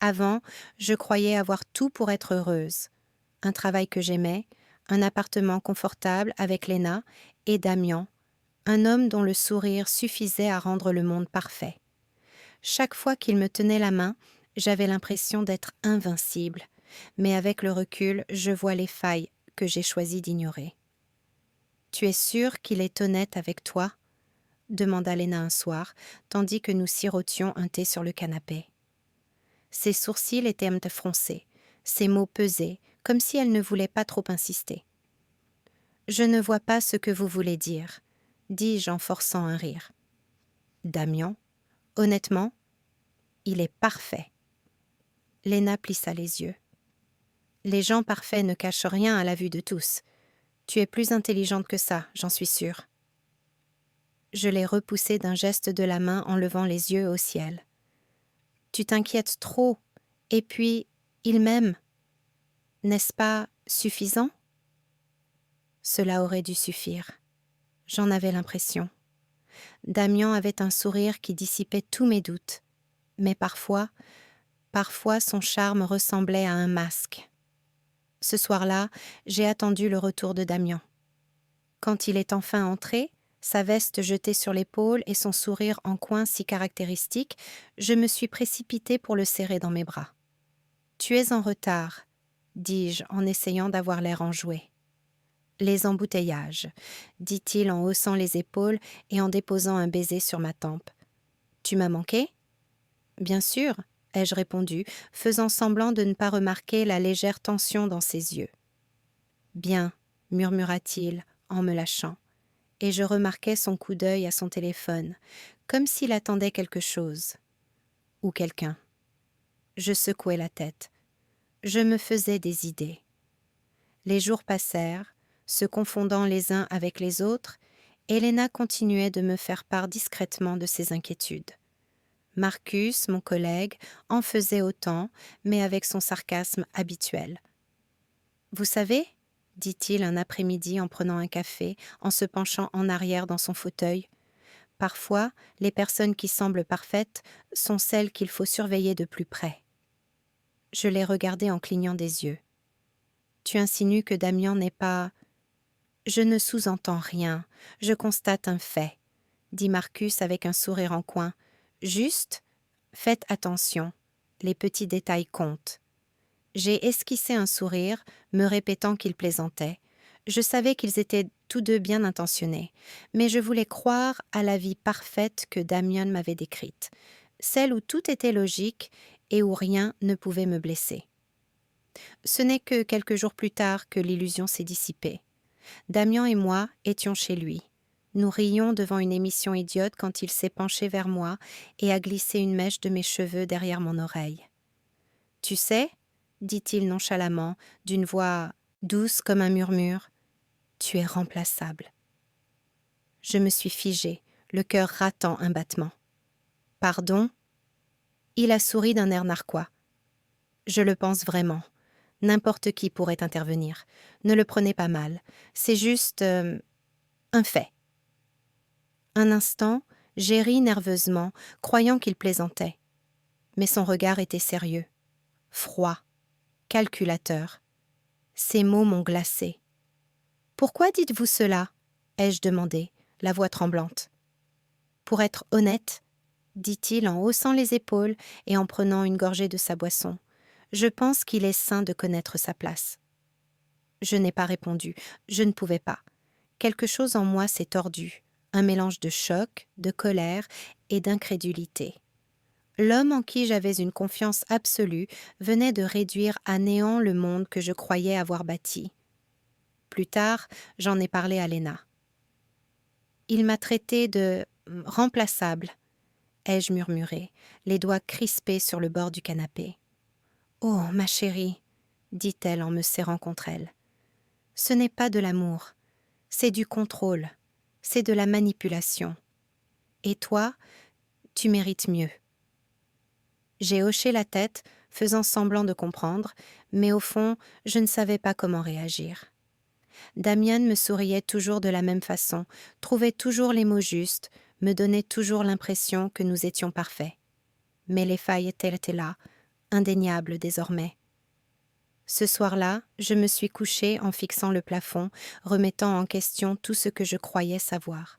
Avant, je croyais avoir tout pour être heureuse. Un travail que j'aimais, un appartement confortable avec Léna et Damian, un homme dont le sourire suffisait à rendre le monde parfait. Chaque fois qu'il me tenait la main, j'avais l'impression d'être invincible, mais avec le recul, je vois les failles que j'ai choisi d'ignorer. Tu es sûre qu'il est honnête avec toi? Demanda Léna un soir, tandis que nous sirotions un thé sur le canapé. Ses sourcils étaient froncés, ses mots pesaient, comme si elle ne voulait pas trop insister. Je ne vois pas ce que vous voulez dire, dis-je en forçant un rire. Damian, honnêtement, il est parfait. Léna plissa les yeux. Les gens parfaits ne cachent rien à la vue de tous. Tu es plus intelligente que ça, j'en suis sûre. Je l'ai repoussé d'un geste de la main en levant les yeux au ciel. Tu t'inquiètes trop, et puis, il m'aime. N'est-ce pas suffisant? Cela aurait dû suffire. J'en avais l'impression. Damian avait un sourire qui dissipait tous mes doutes, mais parfois son charme ressemblait à un masque. Ce soir-là, j'ai attendu le retour de Damian. Quand il est enfin entré, sa veste jetée sur l'épaule et son sourire en coin si caractéristique, je me suis précipitée pour le serrer dans mes bras. « Tu es en retard », dis-je en essayant d'avoir l'air enjoué. « Les embouteillages », dit-il en haussant les épaules et en déposant un baiser sur ma tempe. « Tu m'as manqué ?»« Bien sûr », ai-je répondu, faisant semblant de ne pas remarquer la légère tension dans ses yeux. « Bien », murmura-t-il en me lâchant, et je remarquai son coup d'œil à son téléphone, comme s'il attendait quelque chose. Ou quelqu'un. Je secouai la tête. Je me faisais des idées. Les jours passèrent, se confondant les uns avec les autres, et Léna continuait de me faire part discrètement de ses inquiétudes. Marcus, mon collègue, en faisait autant, mais avec son sarcasme habituel. « Vous savez, » dit-il un après-midi en prenant un café, en se penchant en arrière dans son fauteuil, « parfois, les personnes qui semblent parfaites sont celles qu'il faut surveiller de plus près. » Je l'ai regardé en clignant des yeux. « Tu insinues que Damian n'est pas... » « Je ne sous-entends rien, je constate un fait, » dit Marcus avec un sourire en coin. « Juste, faites attention, les petits détails comptent. » J'ai esquissé un sourire, me répétant qu'ils plaisantaient. Je savais qu'ils étaient tous deux bien intentionnés, mais je voulais croire à la vie parfaite que Damian m'avait décrite, celle où tout était logique et où rien ne pouvait me blesser. Ce n'est que quelques jours plus tard que l'illusion s'est dissipée. Damian et moi étions chez lui. Nous rions devant une émission idiote quand il s'est penché vers moi et a glissé une mèche de mes cheveux derrière mon oreille. « Tu sais, » dit-il nonchalamment, d'une voix douce comme un murmure, « tu es remplaçable. » Je me suis figée, le cœur ratant un battement. « Pardon ?» Il a souri d'un air narquois. « Je le pense vraiment. N'importe qui pourrait intervenir. Ne le prenez pas mal. C'est juste... un fait. » Un instant, j'ai ri nerveusement, croyant qu'il plaisantait. Mais son regard était sérieux, froid, calculateur. Ces mots m'ont glacée. « Pourquoi dites-vous cela ?» ai-je demandé, la voix tremblante. « Pour être honnête, » dit-il en haussant les épaules et en prenant une gorgée de sa boisson. « Je pense qu'il est sain de connaître sa place. » Je n'ai pas répondu, je ne pouvais pas. Quelque chose en moi s'est tordu, un mélange de choc, de colère et d'incrédulité. L'homme en qui j'avais une confiance absolue venait de réduire à néant le monde que je croyais avoir bâti. Plus tard, j'en ai parlé à Léna. « Il m'a traité de remplaçable », ai-je murmuré, les doigts crispés sur le bord du canapé. « Oh, ma chérie », dit-elle en me serrant contre elle. « Ce n'est pas de l'amour, c'est du contrôle, c'est de la manipulation. Et toi, tu mérites mieux. » J'ai hoché la tête, faisant semblant de comprendre, mais au fond, je ne savais pas comment réagir. Damian me souriait toujours de la même façon, trouvait toujours les mots justes, me donnait toujours l'impression que nous étions parfaits. Mais les failles étaient là, indéniable désormais. Ce soir-là, je me suis couchée en fixant le plafond, remettant en question tout ce que je croyais savoir.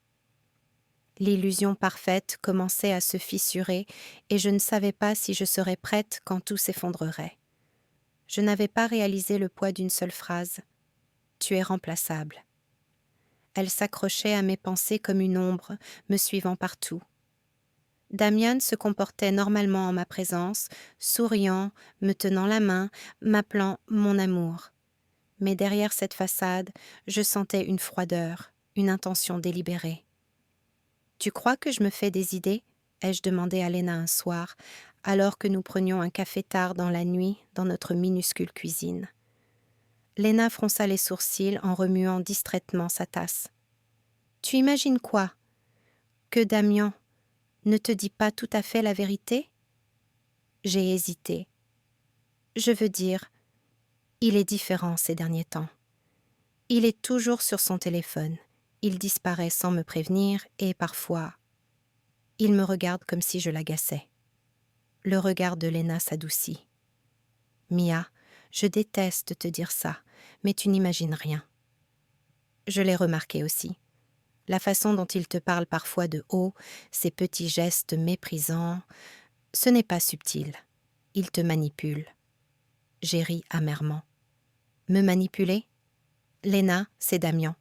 L'illusion parfaite commençait à se fissurer et je ne savais pas si je serais prête quand tout s'effondrerait. Je n'avais pas réalisé le poids d'une seule phrase. « Tu es remplaçable ». Elle s'accrochait à mes pensées comme une ombre, me suivant partout. Damian se comportait normalement en ma présence, souriant, me tenant la main, m'appelant mon amour. Mais derrière cette façade, je sentais une froideur, une intention délibérée. « Tu crois que je me fais des idées ?» ai-je demandé à Lena un soir, alors que nous prenions un café tard dans la nuit dans notre minuscule cuisine. Lena fronça les sourcils en remuant distraitement sa tasse. « Tu imagines quoi? Que Damian ne te dit pas tout à fait la vérité ?» J'ai hésité. Je veux dire, il est différent ces derniers temps. Il est toujours sur son téléphone. Il disparaît sans me prévenir et parfois, il me regarde comme si je l'agaçais. Le regard de Lena s'adoucit. « Mia, je déteste te dire ça, mais tu n'imagines rien. » Je l'ai remarqué aussi. La façon dont il te parle parfois de haut, ses petits gestes méprisants, ce n'est pas subtil. Il te manipule. J'ai ri amèrement. Me manipuler? Lena, c'est Damian.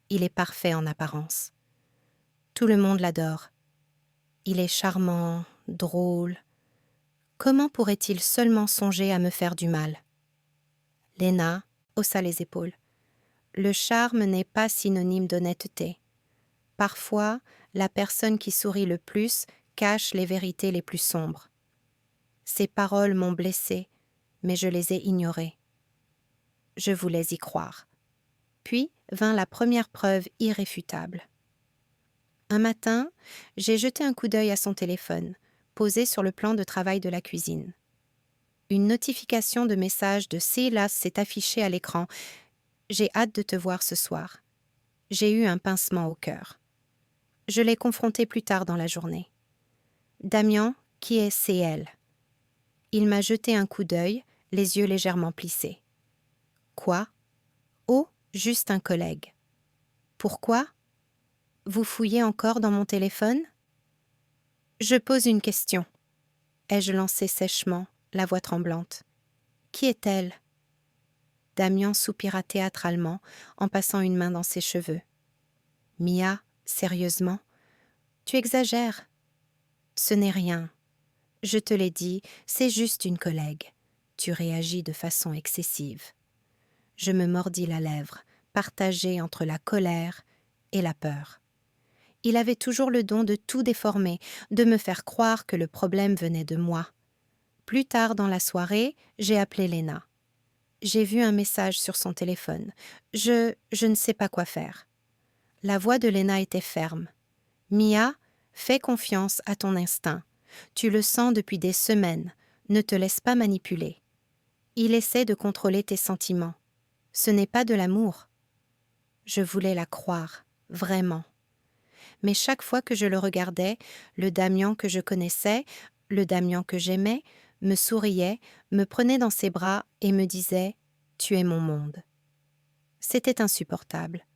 Il est parfait en apparence. Tout le monde l'adore. Il est charmant, drôle. Comment pourrait-il seulement songer à me faire du mal? Lena haussa les épaules. Le charme n'est pas synonyme d'honnêteté. Parfois, la personne qui sourit le plus cache les vérités les plus sombres. Ces paroles m'ont blessée, mais je les ai ignorées. Je voulais y croire. Puis vint la première preuve irréfutable. Un matin, j'ai jeté un coup d'œil à son téléphone, posé sur le plan de travail de la cuisine. Une notification de message de Silas s'est affichée à l'écran. J'ai hâte de te voir ce soir. J'ai eu un pincement au cœur. Je l'ai confronté plus tard dans la journée. Damian, qui est CL. Il m'a jeté un coup d'œil, les yeux légèrement plissés. Quoi? Oh, juste un collègue. Pourquoi? Vous fouillez encore dans mon téléphone? Je pose une question. Ai-je lancé sèchement, la voix tremblante. Qui est-elle? Damian soupira théâtralement en passant une main dans ses cheveux. Mia, sérieusement, tu exagères. Ce n'est rien. Je te l'ai dit, c'est juste une collègue. Tu réagis de façon excessive. Je me mordis la lèvre, partagée entre la colère et la peur. Il avait toujours le don de tout déformer, de me faire croire que le problème venait de moi. Plus tard dans la soirée, j'ai appelé Lena. J'ai vu un message sur son téléphone. Je ne sais pas quoi faire. La voix de Lena était ferme. « Mia, fais confiance à ton instinct. Tu le sens depuis des semaines. Ne te laisse pas manipuler. Il essaie de contrôler tes sentiments. Ce n'est pas de l'amour. » Je voulais la croire, vraiment. Mais chaque fois que je le regardais, le Damian que je connaissais, le Damian que j'aimais, me souriait, me prenait dans ses bras et me disait « Tu es mon monde ». C'était insupportable.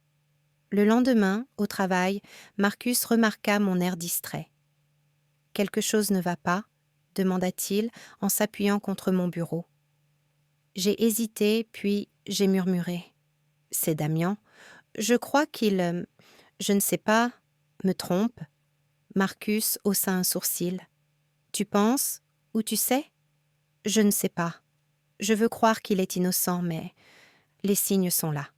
Le lendemain, au travail, Marcus remarqua mon air distrait. « Quelque chose ne va pas ?» demanda-t-il en s'appuyant contre mon bureau. J'ai hésité, puis j'ai murmuré. « C'est Damian. Je crois qu'il... je ne sais pas, me trompe. » Marcus haussa un sourcil. « Tu penses ou tu sais ?»« Je ne sais pas. Je veux croire qu'il est innocent, mais les signes sont là.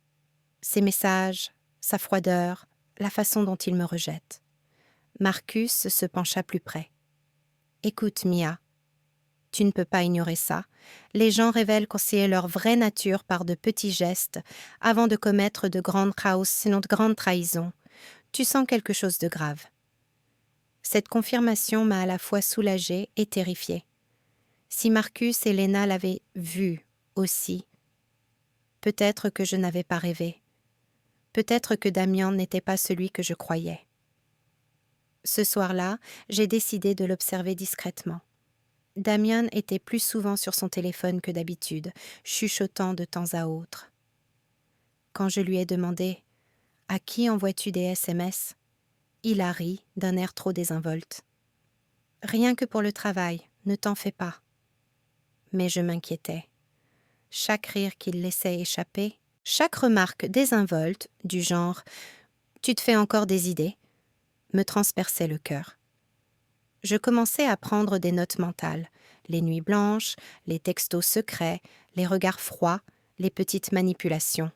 Ses messages, sa froideur, la façon dont il me rejette. » Marcus se pencha plus près. « Écoute, Mia, tu ne peux pas ignorer ça. Les gens révèlent aussi leur vraie nature par de petits gestes avant de commettre de grandes sinon de grandes trahisons. Tu sens quelque chose de grave. » Cette confirmation m'a à la fois soulagée et terrifiée. Si Marcus et Lena l'avaient vu aussi, peut-être que je n'avais pas rêvé. Peut-être que Damian n'était pas celui que je croyais. Ce soir-là, j'ai décidé de l'observer discrètement. Damien était plus souvent sur son téléphone que d'habitude, chuchotant de temps à autre. Quand je lui ai demandé « À qui envoies-tu des SMS ?» il a ri d'un air trop désinvolte. « Rien que pour le travail, ne t'en fais pas. » Mais je m'inquiétais. Chaque rire qu'il laissait échapper, chaque remarque désinvolte, du genre « Tu te fais encore des idées ?» me transperçait le cœur. Je commençais à prendre des notes mentales, les nuits blanches, les textos secrets, les regards froids, les petites manipulations.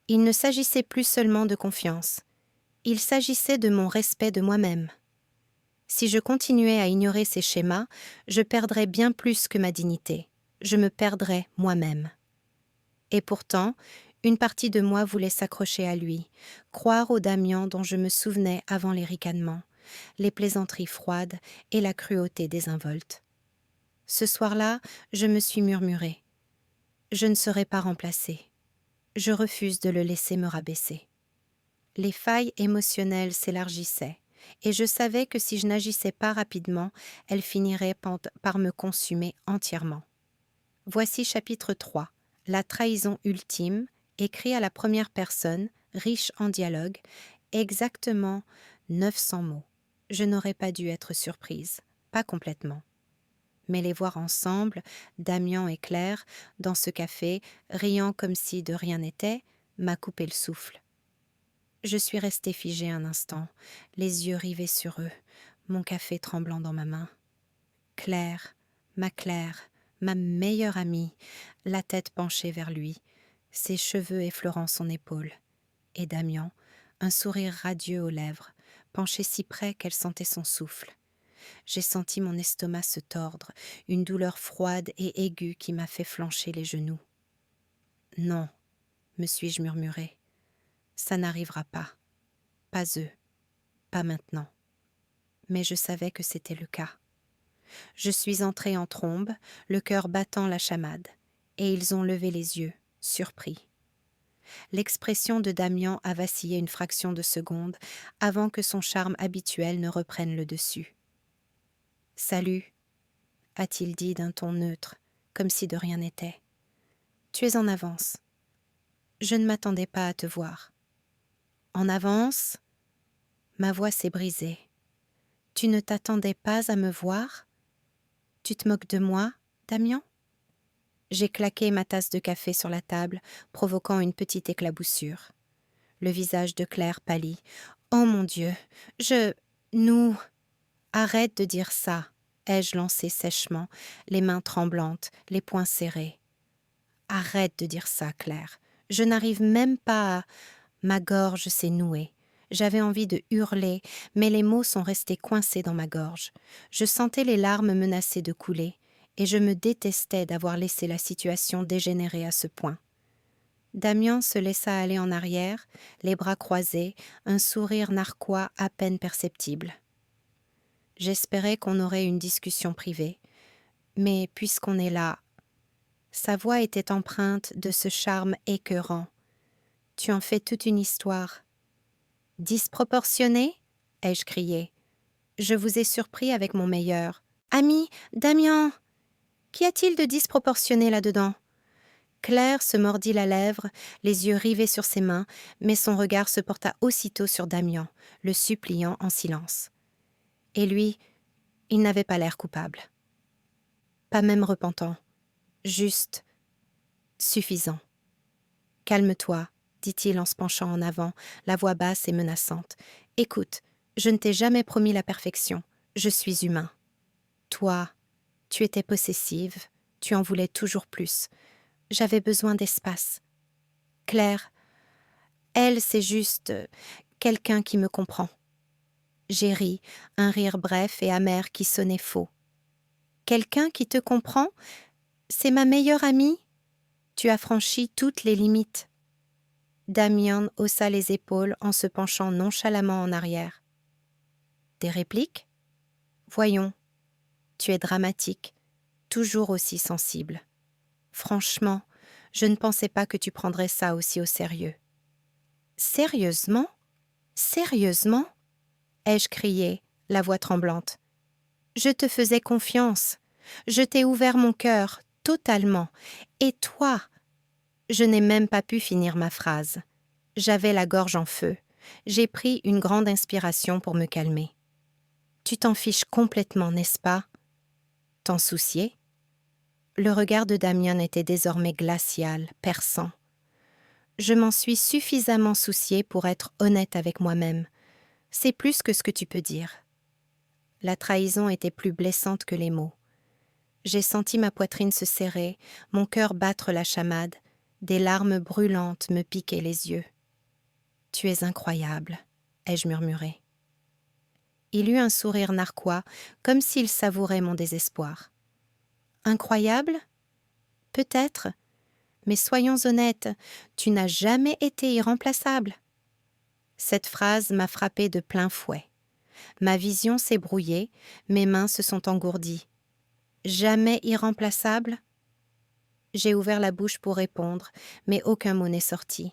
Il ne s'agissait plus seulement de confiance, il s'agissait de mon respect de moi-même. Si je continuais à ignorer ces schémas, je perdrais bien plus que ma dignité, je me perdrais moi-même. Et pourtant, une partie de moi voulait s'accrocher à lui, croire au Damien dont je me souvenais avant les ricanements, les plaisanteries froides et la cruauté désinvolte. Ce soir-là, je me suis murmuré. Je ne serai pas remplacée. Je refuse de le laisser me rabaisser. Les failles émotionnelles s'élargissaient, et je savais que si je n'agissais pas rapidement, elles finiraient par me consumer entièrement. Voici chapitre 3, la trahison ultime, écrit à la première personne, riche en dialogue, exactement 900 mots. Je n'aurais pas dû être surprise, pas complètement. Mais les voir ensemble, Damien et Claire, dans ce café, riant comme si de rien n'était, m'a coupé le souffle. Je suis restée figée un instant, les yeux rivés sur eux, mon café tremblant dans ma main. Claire, ma meilleure amie, la tête penchée vers lui, ses cheveux effleurant son épaule. Et Damien, un sourire radieux aux lèvres, penché si près qu'elle sentait son souffle. J'ai senti mon estomac se tordre, une douleur froide et aiguë qui m'a fait flancher les genoux. « Non, » me suis-je murmuré, « ça n'arrivera pas. Pas eux, pas maintenant. » Mais je savais que c'était le cas. Je suis entrée en trombe, le cœur battant la chamade, et ils ont levé les yeux, surpris. L'expression de Damien a vacillé une fraction de seconde avant que son charme habituel ne reprenne le dessus. « Salut », a-t-il dit d'un ton neutre, comme si de rien n'était. « Tu es en avance. Je ne m'attendais pas à te voir. »« En avance ?» Ma voix s'est brisée. « Tu ne t'attendais pas à me voir ? Tu te moques de moi, Damien ?» J'ai claqué ma tasse de café sur la table, provoquant une petite éclaboussure. Le visage de Claire pâlit. « Oh mon Dieu, nous... » « Arrête de dire ça, » ai-je lancé sèchement, les mains tremblantes, les poings serrés. « Arrête de dire ça, Claire. Je n'arrive même pas à... » Ma gorge s'est nouée. J'avais envie de hurler, mais les mots sont restés coincés dans ma gorge. Je sentais les larmes menacer de couler, et je me détestais d'avoir laissé la situation dégénérer à ce point. Damien se laissa aller en arrière, les bras croisés, un sourire narquois à peine perceptible. J'espérais qu'on aurait une discussion privée, mais puisqu'on est là... Sa voix était empreinte de ce charme écœurant. Tu en fais toute une histoire. « Disproportionné ?» ai-je crié. « Je vous ai surpris avec mon meilleur. »« Ami, Damien ! Qu'y a-t-il de disproportionné là-dedans ?» Claire se mordit la lèvre, les yeux rivés sur ses mains, mais son regard se porta aussitôt sur Damien, le suppliant en silence. Et lui, il n'avait pas l'air coupable. Pas même repentant. Juste suffisant. « Calme-toi, » dit-il en se penchant en avant, la voix basse et menaçante. « Écoute, je ne t'ai jamais promis la perfection. Je suis humain. Toi, tu étais possessive, tu en voulais toujours plus. J'avais besoin d'espace. Claire, elle, c'est juste quelqu'un qui me comprend. » J'ai ri, un rire bref et amer qui sonnait faux. « Quelqu'un qui te comprend ? C'est ma meilleure amie ? Tu as franchi toutes les limites. » Damien haussa les épaules en se penchant nonchalamment en arrière. « Des répliques ? Voyons, tu es dramatique, toujours aussi sensible. Franchement, je ne pensais pas que tu prendrais ça aussi au sérieux. »« Sérieusement ? Sérieusement ?» ai-je crié, la voix tremblante. « Je te faisais confiance. Je t'ai ouvert mon cœur, totalement. Et toi? Je n'ai même pas pu finir ma phrase. J'avais la gorge en feu. J'ai pris une grande inspiration pour me calmer. Tu t'en fiches complètement, n'est-ce pas? T'en soucier? Le regard de Damien était désormais glacial, perçant. Je m'en suis suffisamment souciée pour être honnête avec moi-même. C'est plus que ce que tu peux dire. La trahison était plus blessante que les mots. J'ai senti ma poitrine se serrer, mon cœur battre la chamade, des larmes brûlantes me piquaient les yeux. « Tu es incroyable », ai-je murmuré. Il eut un sourire narquois, comme s'il savourait mon désespoir. « Incroyable? Peut-être, mais soyons honnêtes, tu n'as jamais été irremplaçable. » Cette phrase m'a frappée de plein fouet. Ma vision s'est brouillée, mes mains se sont engourdies. Jamais irremplaçable? J'ai ouvert la bouche pour répondre, mais aucun mot n'est sorti.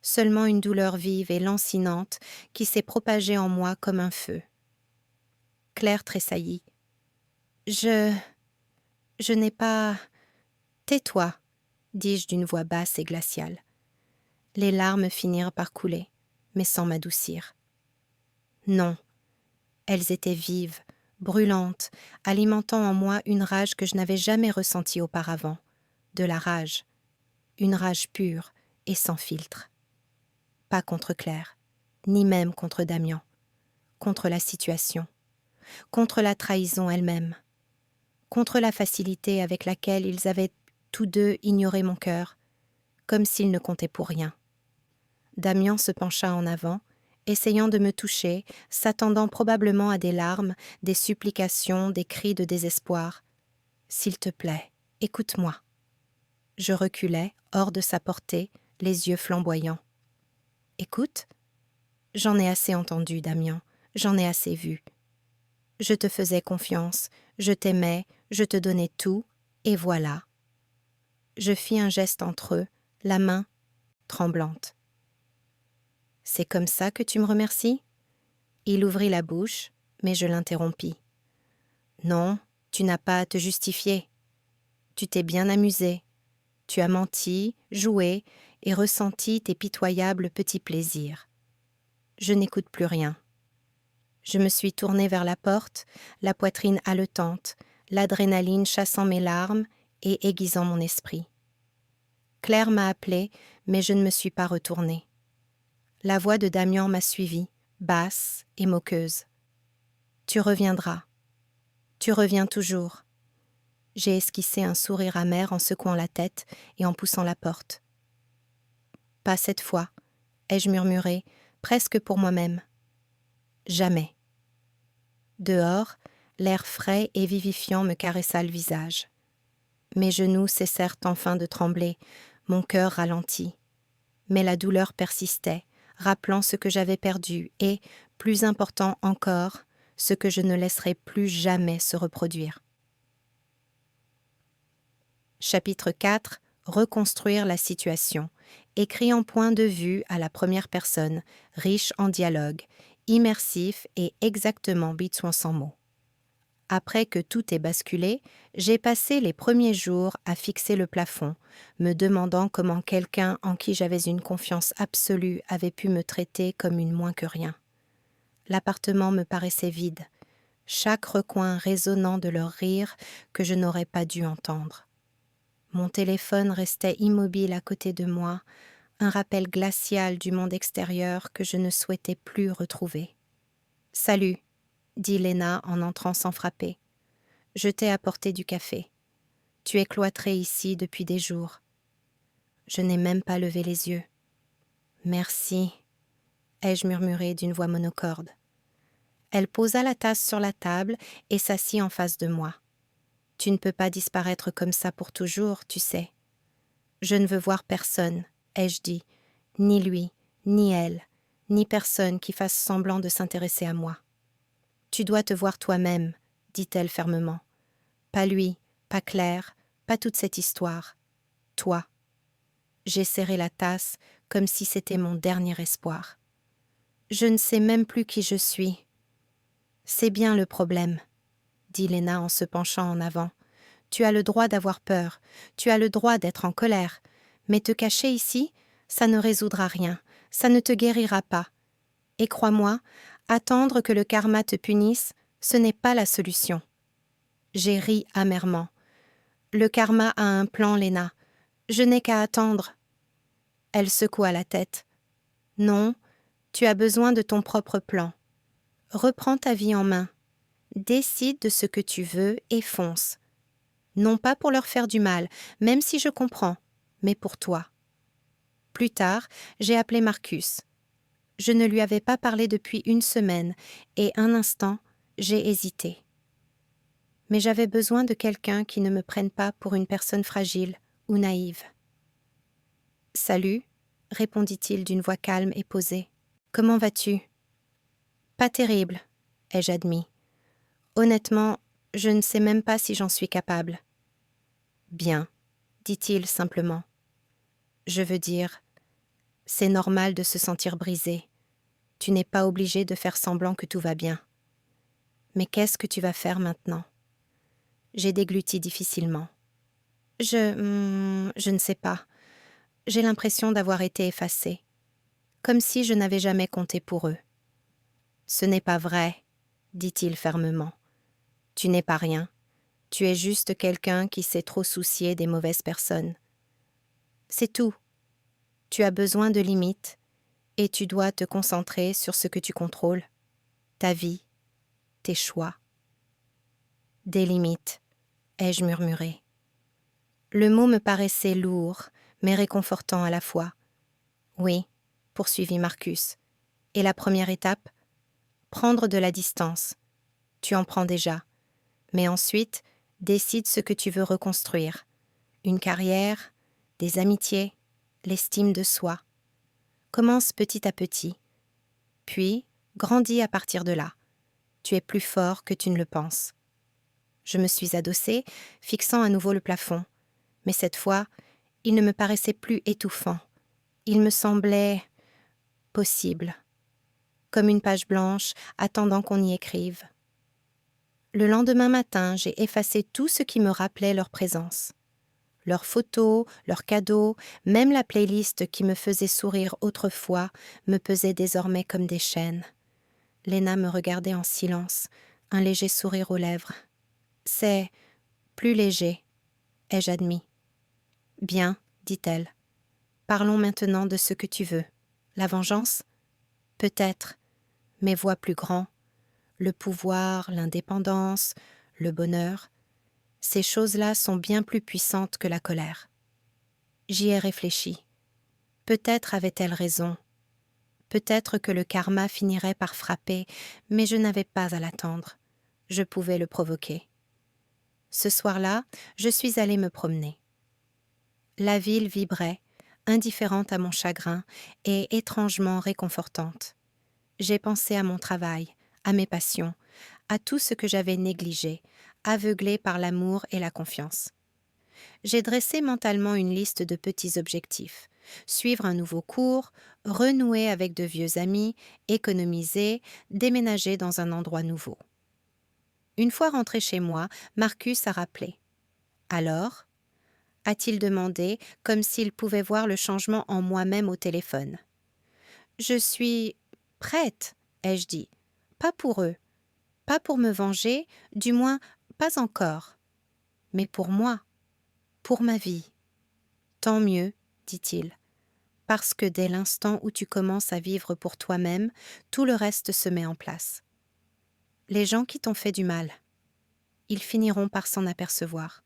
Seulement une douleur vive et lancinante qui s'est propagée en moi comme un feu. Claire tressaillit. « Je n'ai pas... » « Tais-toi, » dis-je d'une voix basse et glaciale. Les larmes finirent par couler, mais sans m'adoucir. Non, elles étaient vives, brûlantes, alimentant en moi une rage que je n'avais jamais ressentie auparavant. De la rage. Une rage pure et sans filtre. Pas contre Claire, ni même contre Damien. Contre la situation. Contre la trahison elle-même. Contre la facilité avec laquelle ils avaient tous deux ignoré mon cœur, comme s'il ne comptait pour rien. Damien se pencha en avant, essayant de me toucher, s'attendant probablement à des larmes, des supplications, des cris de désespoir. « S'il te plaît, écoute-moi. » Je reculais, hors de sa portée, les yeux flamboyants. « Écoute, j'en ai assez entendu, Damien, j'en ai assez vu. Je te faisais confiance, je t'aimais, je te donnais tout, et voilà. » Je fis un geste entre eux, la main tremblante. « C'est comme ça que tu me remercies ?» Il ouvrit la bouche, mais je l'interrompis. « Non, tu n'as pas à te justifier. Tu t'es bien amusé. Tu as menti, joué et ressenti tes pitoyables petits plaisirs. Je n'écoute plus rien. » Je me suis tournée vers la porte, la poitrine haletante, l'adrénaline chassant mes larmes et aiguisant mon esprit. Claire m'a appelée, mais je ne me suis pas retournée. La voix de Damien m'a suivie, basse et moqueuse. « Tu reviendras. Tu reviens toujours. » J'ai esquissé un sourire amer en secouant la tête et en poussant la porte. « Pas cette fois, » ai-je murmuré, presque pour moi-même. « Jamais. » Dehors, l'air frais et vivifiant me caressa le visage. Mes genoux cessèrent enfin de trembler, mon cœur ralentit. Mais la douleur persistait, rappelant ce que j'avais perdu et, plus important encore, ce que je ne laisserai plus jamais se reproduire. Chapitre 4. Reconstruire la situation. Écrit en point de vue à la première personne, riche en dialogue, immersif et exactement Beats sans mots. Après que tout ait basculé, j'ai passé les premiers jours à fixer le plafond, me demandant comment quelqu'un en qui j'avais une confiance absolue avait pu me traiter comme une moins que rien. L'appartement me paraissait vide, chaque recoin résonnant de leur rire que je n'aurais pas dû entendre. Mon téléphone restait immobile à côté de moi, un rappel glacial du monde extérieur que je ne souhaitais plus retrouver. « Salut !» dit Léna en entrant sans frapper. « Je t'ai apporté du café. Tu es cloîtré ici depuis des jours. » Je n'ai même pas levé les yeux. « Merci » ai-je murmuré d'une voix monocorde. Elle posa la tasse sur la table et s'assit en face de moi. « Tu ne peux pas disparaître comme ça pour toujours, tu sais. »« Je ne veux voir personne, » ai-je dit, « ni lui, ni elle, ni personne qui fasse semblant de s'intéresser à moi. »« Tu dois te voir toi-même, » dit-elle fermement. « Pas lui, pas Claire, pas toute cette histoire. Toi. » J'ai serré la tasse comme si c'était mon dernier espoir. « Je ne sais même plus qui je suis. »« C'est bien le problème, » dit Léna en se penchant en avant. Tu as le droit d'avoir peur, tu as le droit d'être en colère, mais te cacher ici, ça ne résoudra rien, ça ne te guérira pas. Et crois-moi, attendre que le karma te punisse, ce n'est pas la solution. J'ai ri amèrement. Le karma a un plan, Léna. Je n'ai qu'à attendre. Elle secoua la tête. Non, tu as besoin de ton propre plan. Reprends ta vie en main. Décide de ce que tu veux et fonce. Non pas pour leur faire du mal, même si je comprends, mais pour toi. Plus tard, j'ai appelé Marcus. Je ne lui avais pas parlé depuis une semaine, et un instant, j'ai hésité. Mais j'avais besoin de quelqu'un qui ne me prenne pas pour une personne fragile ou naïve. « Salut », répondit-il d'une voix calme et posée. « Comment vas-tu ?»« Pas terrible », ai-je admis. « Honnêtement, je ne sais même pas si j'en suis capable. »« Bien », dit-il simplement. « Je veux dire, c'est normal de se sentir brisé. Tu n'es pas obligé de faire semblant que tout va bien. Mais qu'est-ce que tu vas faire maintenant ?» J'ai dégluti difficilement. Je ne sais pas. J'ai l'impression d'avoir été effacée. Comme si je n'avais jamais compté pour eux. Ce n'est pas vrai, dit-il fermement. Tu n'es pas rien. Tu es juste quelqu'un qui s'est trop soucié des mauvaises personnes. C'est tout. Tu as besoin de limites et tu dois te concentrer sur ce que tu contrôles. Ta vie, tes choix. Des limites, ai-je murmuré. Le mot me paraissait lourd, mais réconfortant à la fois. Oui, poursuivit Marcus. Et la première étape ? Prendre de la distance. Tu en prends déjà. Mais ensuite, décide ce que tu veux reconstruire. Une carrière, des amitiés, l'estime de soi. Commence petit à petit. Puis, grandis à partir de là. Tu es plus fort que tu ne le penses. Je me suis adossée, fixant à nouveau le plafond. Mais cette fois, il ne me paraissait plus étouffant. Il me semblait possible. Comme une page blanche, attendant qu'on y écrive. Le lendemain matin, j'ai effacé tout ce qui me rappelait leur présence. Leurs photos, leurs cadeaux, même la playlist qui me faisait sourire autrefois me pesait désormais comme des chaînes. Léna me regardait en silence, un léger sourire aux lèvres. « C'est plus léger, ai-je admis. »« Bien, dit-elle. Parlons maintenant de ce que tu veux. La vengeance ? Peut-être, mais vois plus grand. Le pouvoir, l'indépendance, le bonheur, ces choses-là sont bien plus puissantes que la colère. J'y ai réfléchi. Peut-être avait-elle raison. Peut-être que le karma finirait par frapper, mais je n'avais pas à l'attendre. Je pouvais le provoquer. Ce soir-là, je suis allée me promener. La ville vibrait, indifférente à mon chagrin et étrangement réconfortante. J'ai pensé à mon travail, à mes passions, à tout ce que j'avais négligé, aveuglé par l'amour et la confiance. J'ai dressé mentalement une liste de petits objectifs. Suivre un nouveau cours, renouer avec de vieux amis, économiser, déménager dans un endroit nouveau. Une fois rentré chez moi, Marcus a rappelé. « Alors ?» a-t-il demandé, comme s'il pouvait voir le changement en moi-même au téléphone. « Je suis prête, ai-je dit. Pas pour eux. Pas pour me venger, du moins pas encore. Mais pour moi, pour ma vie. Tant mieux, dit-il, parce que dès l'instant où tu commences à vivre pour toi-même, tout le reste se met en place. Les gens qui t'ont fait du mal, ils finiront par s'en apercevoir.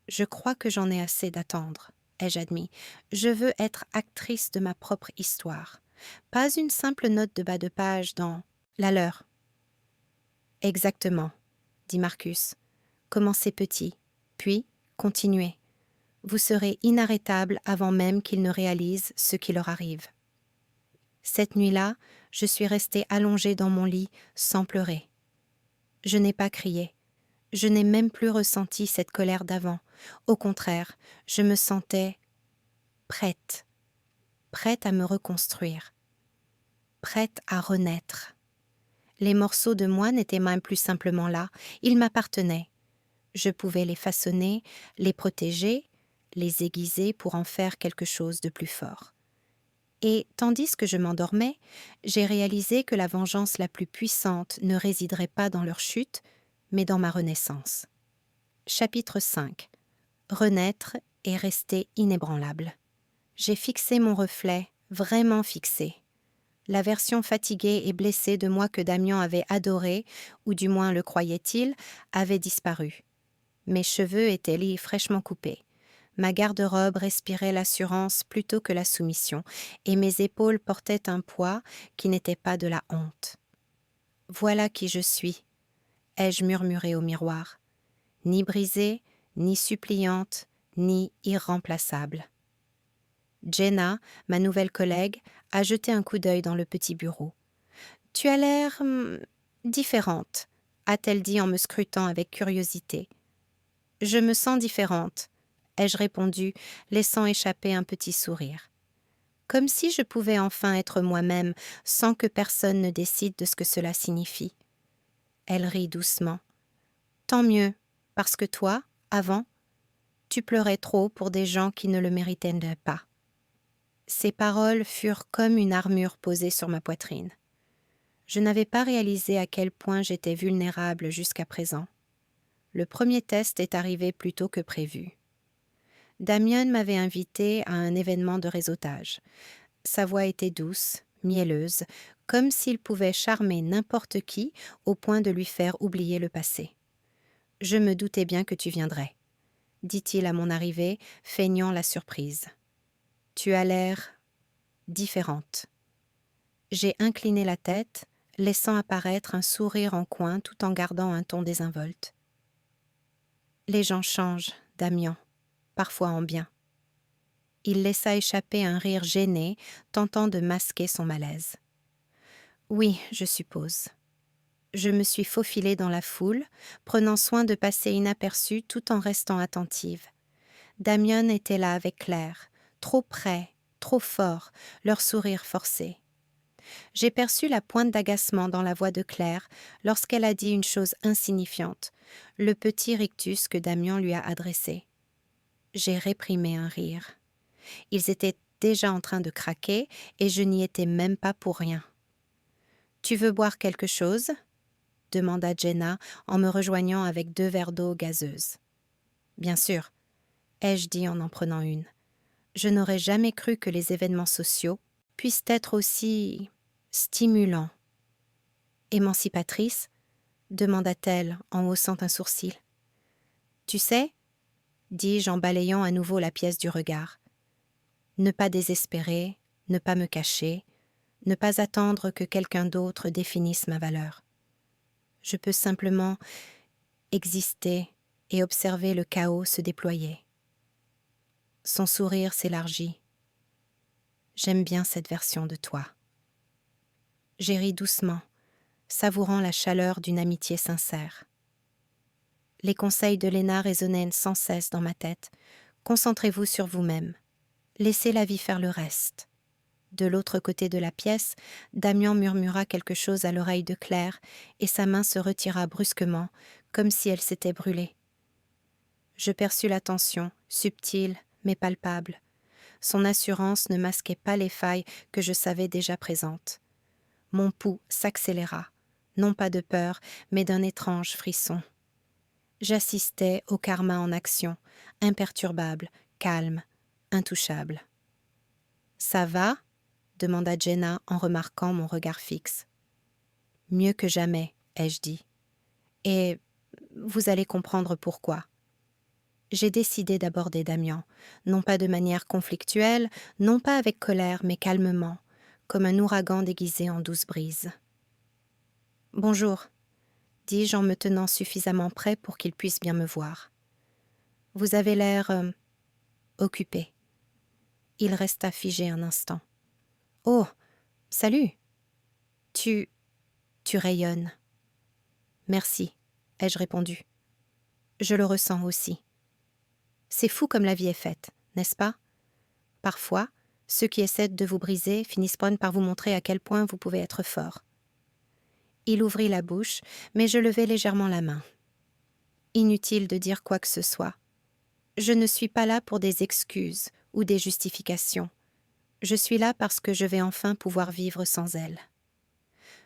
Je crois que j'en ai assez d'attendre, ai-je admis. Je veux être actrice de ma propre histoire. Pas une simple note de bas de page dans la leur. Exactement, dit Marcus. Commencez petit, puis continuez. Vous serez inarrêtable avant même qu'ils ne réalisent ce qui leur arrive. Cette nuit-là, je suis restée allongée dans mon lit sans pleurer. Je n'ai pas crié. Je n'ai même plus ressenti cette colère d'avant. Au contraire, je me sentais prête à me reconstruire, prête à renaître. Les morceaux de moi n'étaient même plus simplement là, ils m'appartenaient. Je pouvais les façonner, les protéger, les aiguiser pour en faire quelque chose de plus fort. Et tandis que je m'endormais, j'ai réalisé que la vengeance la plus puissante ne résiderait pas dans leur chute, mais dans ma renaissance. Chapitre 5. Renaître et rester inébranlable. J'ai fixé mon reflet, vraiment fixé. La version fatiguée et blessée de moi que Damian avait adorée, ou du moins le croyait-il, avait disparu. Mes cheveux étaient lisses fraîchement coupés. Ma garde-robe respirait l'assurance plutôt que la soumission, et mes épaules portaient un poids qui n'était pas de la honte. « Voilà qui je suis », ai-je murmuré au miroir. Ni brisée, ni suppliante, ni irremplaçable. Jenna, ma nouvelle collègue, a jeté un coup d'œil dans le petit bureau. « Tu as l'air différente », a-t-elle dit en me scrutant avec curiosité. « Je me sens différente », ai-je répondu, laissant échapper un petit sourire. Comme si je pouvais enfin être moi-même sans que personne ne décide de ce que cela signifie. Elle rit doucement. « Tant mieux, parce que toi, avant, tu pleurais trop pour des gens qui ne le méritaient pas. » Ces paroles furent comme une armure posée sur ma poitrine. Je n'avais pas réalisé à quel point j'étais vulnérable jusqu'à présent. Le premier test est arrivé plus tôt que prévu. Damien m'avait invité à un événement de réseautage. Sa voix était douce, mielleuse, comme s'il pouvait charmer n'importe qui au point de lui faire oublier le passé. « Je me doutais bien que tu viendrais », dit-il à mon arrivée, feignant la surprise. « Tu as l'air différente. » J'ai incliné la tête, laissant apparaître un sourire en coin tout en gardant un ton désinvolte. « Les gens changent, Damien, parfois en bien. » Il laissa échapper un rire gêné, tentant de masquer son malaise. « Oui, je suppose. » Je me suis faufilée dans la foule, prenant soin de passer inaperçue tout en restant attentive. Damien était là avec Claire, trop près, trop fort, leur sourire forcé. J'ai perçu la pointe d'agacement dans la voix de Claire lorsqu'elle a dit une chose insignifiante, le petit rictus que Damien lui a adressé. J'ai réprimé un rire. Ils étaient déjà en train de craquer et je n'y étais même pas pour rien. « Tu veux boire quelque chose ?» demanda Jenna en me rejoignant avec 2 verres d'eau gazeuse. « Bien sûr, » ai-je dit en prenant une. Je n'aurais jamais cru que les événements sociaux puissent être aussi stimulants. « Émancipatrice ?» demanda-t-elle en haussant un sourcil. « Tu sais ?» dis-je en balayant à nouveau la pièce du regard. Ne pas désespérer, ne pas me cacher, ne pas attendre que quelqu'un d'autre définisse ma valeur. Je peux simplement exister et observer le chaos se déployer. Son sourire s'élargit. J'aime bien cette version de toi. J'ai ri doucement, savourant la chaleur d'une amitié sincère. Les conseils de Léna résonnaient sans cesse dans ma tête. Concentrez-vous sur vous-même. Laissez la vie faire le reste. De l'autre côté de la pièce, Damien murmura quelque chose à l'oreille de Claire et sa main se retira brusquement, comme si elle s'était brûlée. Je perçus la tension, subtile mais palpable. Son assurance ne masquait pas les failles que je savais déjà présentes. Mon pouls s'accéléra, non pas de peur, mais d'un étrange frisson. J'assistais au karma en action, imperturbable, calme, intouchable. « Ça va ?» demanda Jenna en remarquant mon regard fixe. « Mieux que jamais, ai-je dit. Et vous allez comprendre pourquoi. » J'ai décidé d'aborder Damien, non pas de manière conflictuelle, non pas avec colère, mais calmement, comme un ouragan déguisé en douce brise. « Bonjour », dis-je en me tenant suffisamment près pour qu'il puisse bien me voir. « Vous avez l'air occupé. » Il resta figé un instant. « Oh, salut. Tu rayonnes. »« Merci, » ai-je répondu. « Je le ressens aussi. » C'est fou comme la vie est faite, n'est-ce pas? Parfois, ceux qui essaient de vous briser finissent par vous montrer à quel point vous pouvez être fort. Il ouvrit la bouche, mais je levai légèrement la main. Inutile de dire quoi que ce soit. Je ne suis pas là pour des excuses ou des justifications. Je suis là parce que je vais enfin pouvoir vivre sans elle.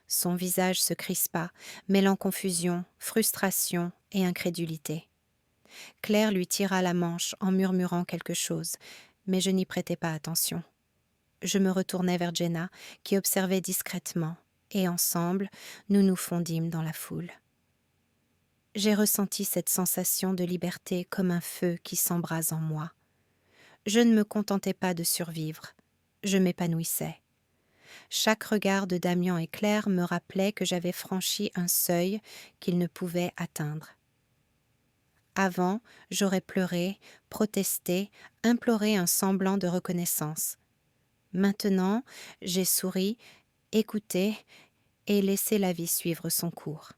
Son visage se crispa, mêlant confusion, frustration et incrédulité. Claire lui tira la manche en murmurant quelque chose, mais je n'y prêtai pas attention. Je me retournai vers Jenna, qui observait discrètement, et ensemble, nous nous fondîmes dans la foule. J'ai ressenti cette sensation de liberté comme un feu qui s'embrase en moi. Je ne me contentais pas de survivre, je m'épanouissais. Chaque regard de Damian et Claire me rappelait que j'avais franchi un seuil qu'ils ne pouvaient atteindre. Avant, j'aurais pleuré, protesté, imploré un semblant de reconnaissance. Maintenant, j'ai souri, écouté et laissé la vie suivre son cours.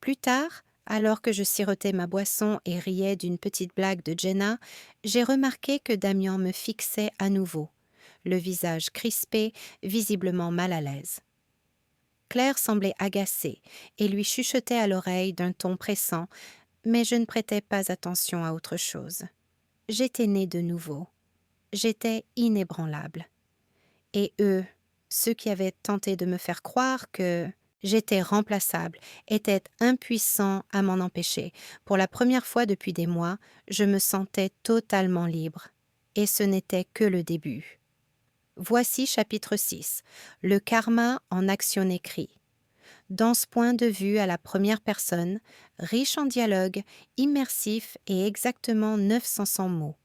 Plus tard, alors que je sirotais ma boisson et riais d'une petite blague de Jenna, j'ai remarqué que Damian me fixait à nouveau, le visage crispé, visiblement mal à l'aise. Claire semblait agacée et lui chuchotait à l'oreille d'un ton pressant, mais je ne prêtais pas attention à autre chose. J'étais née de nouveau. J'étais inébranlable. Et eux, ceux qui avaient tenté de me faire croire que j'étais remplaçable, étaient impuissants à m'en empêcher. Pour la première fois depuis des mois, je me sentais totalement libre. Et ce n'était que le début. Voici chapitre 6, le karma en action écrit. Dans ce point de vue à la première personne, riche en dialogue, immersif et exactement 900 mots.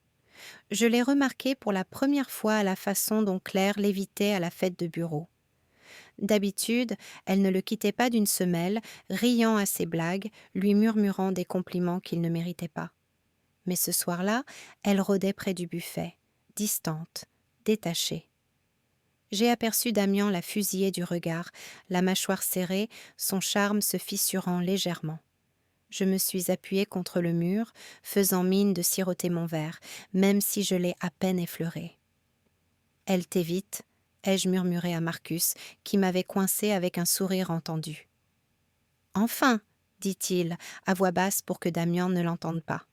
Je l'ai remarqué pour la première fois à la façon dont Claire l'évitait à la fête de bureau. D'habitude, elle ne le quittait pas d'une semelle, riant à ses blagues, lui murmurant des compliments qu'il ne méritait pas. Mais ce soir-là, elle rôdait près du buffet, distante, détachée. J'ai aperçu Damian la fusiller du regard, la mâchoire serrée, son charme se fissurant légèrement. Je me suis appuyée contre le mur, faisant mine de siroter mon verre, même si je l'ai à peine effleuré. « Elle t'évite », ai-je murmuré à Marcus, qui m'avait coincé avec un sourire entendu. « Enfin !» dit-il, à voix basse pour que Damian ne l'entende pas.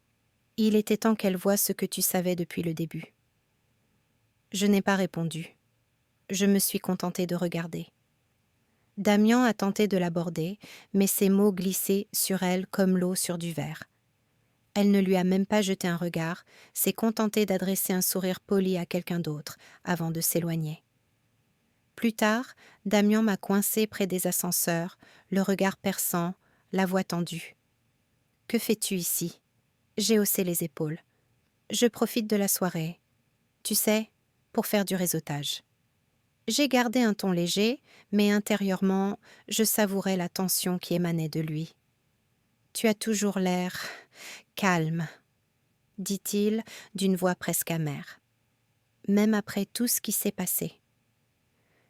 « Il était temps qu'elle voie ce que tu savais depuis le début. » Je n'ai pas répondu. Je me suis contentée de regarder. Damian a tenté de l'aborder, mais ses mots glissaient sur elle comme l'eau sur du verre. Elle ne lui a même pas jeté un regard, s'est contentée d'adresser un sourire poli à quelqu'un d'autre, avant de s'éloigner. Plus tard, Damian m'a coincée près des ascenseurs, le regard perçant, la voix tendue. « Que fais-tu ici ?» J'ai haussé les épaules. « Je profite de la soirée. Tu sais, pour faire du réseautage. » J'ai gardé un ton léger, mais intérieurement, je savourais la tension qui émanait de lui. « Tu as toujours l'air calme, » dit-il d'une voix presque amère. « Même après tout ce qui s'est passé. »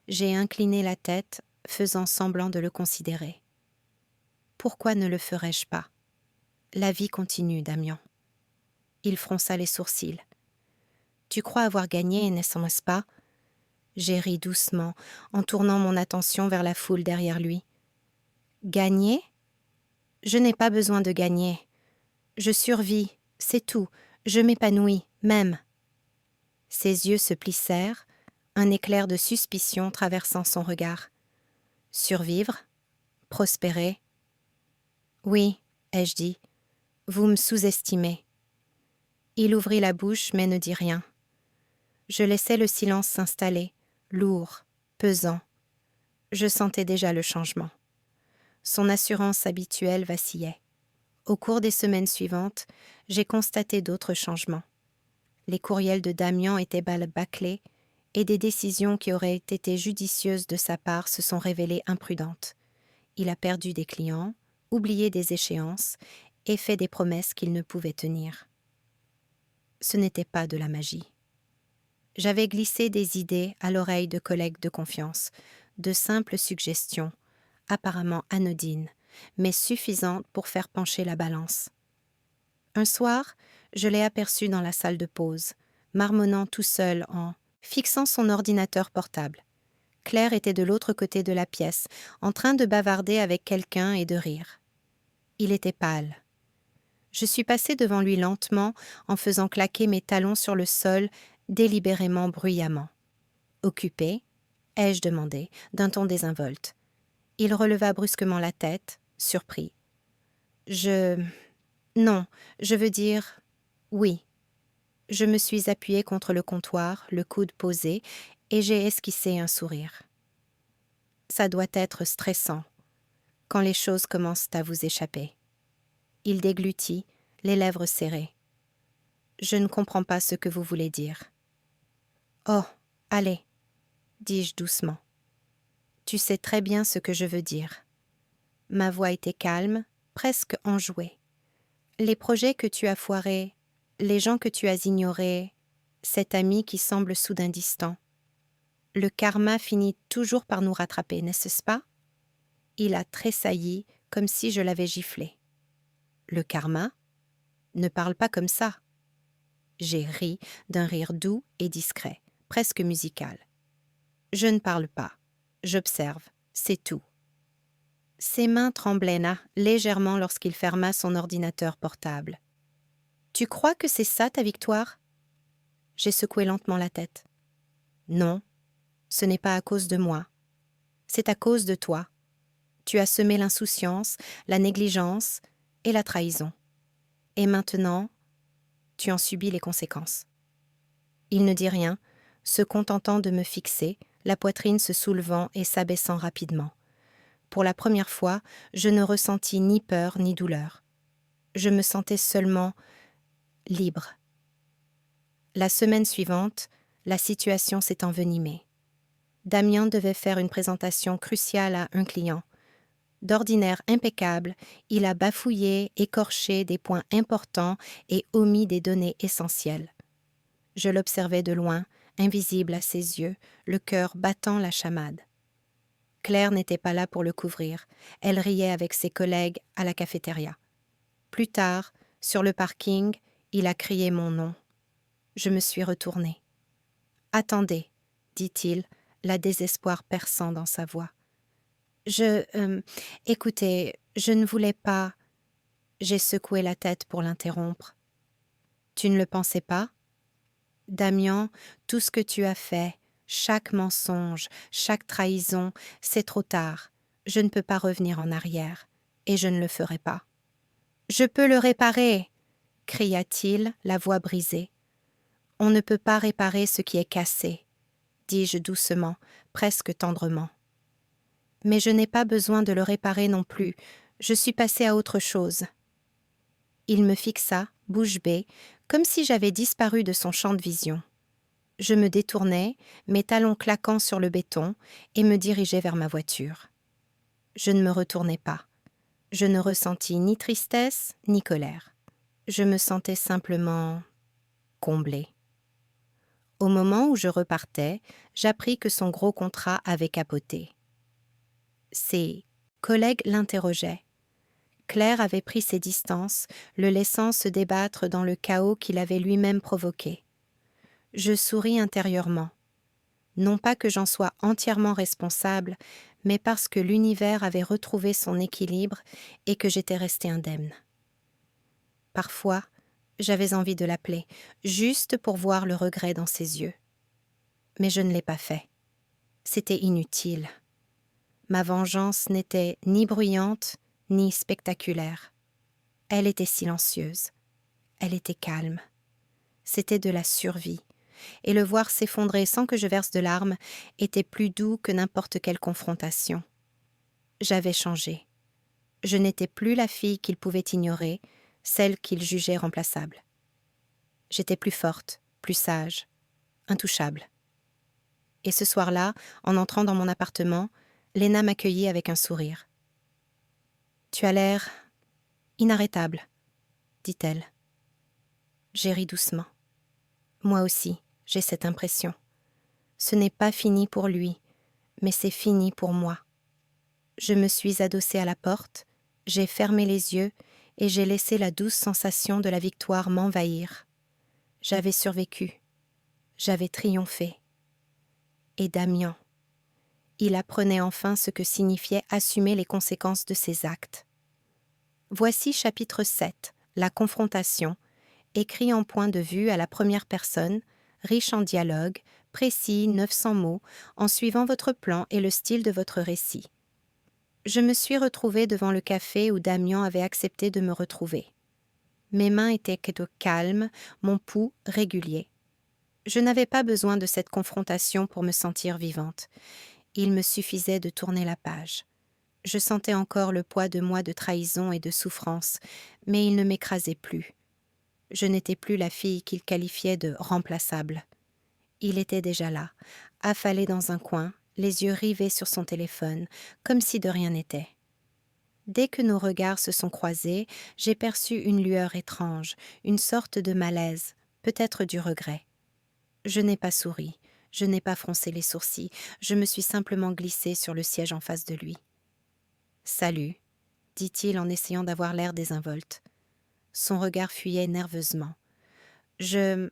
J'ai incliné la tête, faisant semblant de le considérer. Pourquoi ne le ferais-je pas? La vie continue, Damian. Il fronça les sourcils. Tu crois avoir gagné, n'est-ce pas? J'ai ri doucement, en tournant mon attention vers la foule derrière lui. Gagner? Je n'ai pas besoin de gagner. Je survis, c'est tout. Je m'épanouis, même. Ses yeux se plissèrent, un éclair de suspicion traversant son regard. Survivre? Prospérer? Oui, ai-je dit. Vous me sous-estimez. Il ouvrit la bouche, mais ne dit rien. Je laissai le silence s'installer, lourd, pesant. Je sentais déjà le changement. Son assurance habituelle vacillait. Au cours des semaines suivantes, j'ai constaté d'autres changements. Les courriels de Damian étaient bâclés et des décisions qui auraient été judicieuses de sa part se sont révélées imprudentes. Il a perdu des clients, oublié des échéances et fait des promesses qu'il ne pouvait tenir. Ce n'était pas de la magie. J'avais glissé des idées à l'oreille de collègues de confiance, de simples suggestions, apparemment anodines, mais suffisantes pour faire pencher la balance. Un soir, je l'ai aperçu dans la salle de pause, marmonnant tout seul en fixant son ordinateur portable. Claire était de l'autre côté de la pièce, en train de bavarder avec quelqu'un et de rire. Il était pâle. Je suis passée devant lui lentement en faisant claquer mes talons sur le sol, délibérément bruyamment. « Occupé ?» ai-je demandé, d'un ton désinvolte. Il releva brusquement la tête, surpris. Non, je veux dire... Oui. Je me suis appuyée contre le comptoir, le coude posé, et j'ai esquissé un sourire. Ça doit être stressant, quand les choses commencent à vous échapper. Il déglutit, les lèvres serrées. Je ne comprends pas ce que vous voulez dire. Oh, allez, dis-je doucement. Tu sais très bien ce que je veux dire. Ma voix était calme, presque enjouée. Les projets que tu as foirés, les gens que tu as ignorés, cet ami qui semble soudain distant. Le karma finit toujours par nous rattraper, n'est-ce pas? Il a tressailli comme si je l'avais giflé. Le karma? Ne parle pas comme ça. J'ai ri d'un rire doux et discret, presque musical. Je ne parle pas. J'observe, c'est tout. Ses mains tremblaient légèrement lorsqu'il ferma son ordinateur portable. Tu crois que c'est ça ta victoire? J'ai secoué lentement la tête. Non, ce n'est pas à cause de moi. C'est à cause de toi. Tu as semé l'insouciance, la négligence et la trahison. Et maintenant, tu en subis les conséquences. Il ne dit rien, se contentant de me fixer, la poitrine se soulevant et s'abaissant rapidement. Pour la première fois, je ne ressentis ni peur ni douleur. Je me sentais seulement libre. La semaine suivante, la situation s'est envenimée. Damien devait faire une présentation cruciale à un client. D'ordinaire impeccable, il a bafouillé, écorché des points importants et omis des données essentielles. Je l'observais de loin, invisible à ses yeux, le cœur battant la chamade. Claire n'était pas là pour le couvrir. Elle riait avec ses collègues à la cafétéria. Plus tard, sur le parking, il a crié mon nom. Je me suis retournée. « Attendez, » dit-il, la désespoir perçant dans sa voix. Écoutez, je ne voulais pas... » J'ai secoué la tête pour l'interrompre. « Tu ne le pensais pas? Damien, tout ce que tu as fait, chaque mensonge, chaque trahison, c'est trop tard. Je ne peux pas revenir en arrière, et je ne le ferai pas. »« Je peux le réparer !» cria-t-il, la voix brisée. « On ne peut pas réparer ce qui est cassé, » dis-je doucement, presque tendrement. « Mais je n'ai pas besoin de le réparer non plus. Je suis passée à autre chose. » Il me fixa, bouche bée, comme si j'avais disparu de son champ de vision. Je me détournai, mes talons claquant sur le béton, et me dirigeai vers ma voiture. Je ne me retournai pas. Je ne ressentis ni tristesse, ni colère. Je me sentais simplement comblée. Au moment où je repartais, j'appris que son gros contrat avait capoté. Ses collègues l'interrogeaient. Claire avait pris ses distances, le laissant se débattre dans le chaos qu'il avait lui-même provoqué. Je souris intérieurement. Non pas que j'en sois entièrement responsable, mais parce que l'univers avait retrouvé son équilibre et que j'étais restée indemne. Parfois, j'avais envie de l'appeler, juste pour voir le regret dans ses yeux. Mais je ne l'ai pas fait. C'était inutile. Ma vengeance n'était ni bruyante, ni spectaculaire. Elle était silencieuse. Elle était calme. C'était de la survie. Et le voir s'effondrer sans que je verse de larmes était plus doux que n'importe quelle confrontation. J'avais changé. Je n'étais plus la fille qu'il pouvait ignorer, celle qu'il jugeait remplaçable. J'étais plus forte, plus sage, intouchable. Et ce soir-là, en entrant dans mon appartement, Léna m'accueillit avec un sourire. « Tu as l'air inarrêtable, » dit-elle. J'ai ri doucement. Moi aussi, j'ai cette impression. Ce n'est pas fini pour lui, mais c'est fini pour moi. Je me suis adossée à la porte, j'ai fermé les yeux et j'ai laissé la douce sensation de la victoire m'envahir. J'avais survécu. J'avais triomphé. Et Damien. Il apprenait enfin ce que signifiait assumer les conséquences de ses actes. Voici chapitre 7, la confrontation, écrit en point de vue à la première personne, riche en dialogue, précis, 900 mots, en suivant votre plan et le style de votre récit. Je me suis retrouvée devant le café où Damian avait accepté de me retrouver. Mes mains étaient calmes, mon pouls régulier. Je n'avais pas besoin de cette confrontation pour me sentir vivante. Il me suffisait de tourner la page. Je sentais encore le poids de mois de trahison et de souffrance, mais il ne m'écrasait plus. Je n'étais plus la fille qu'il qualifiait de remplaçable. Il était déjà là, affalé dans un coin, les yeux rivés sur son téléphone, comme si de rien n'était. Dès que nos regards se sont croisés, j'ai perçu une lueur étrange, une sorte de malaise, peut-être du regret. Je n'ai pas souri, je n'ai pas froncé les sourcils, je me suis simplement glissée sur le siège en face de lui. « Salut », dit-il en essayant d'avoir l'air désinvolte. Son regard fuyait nerveusement. « Je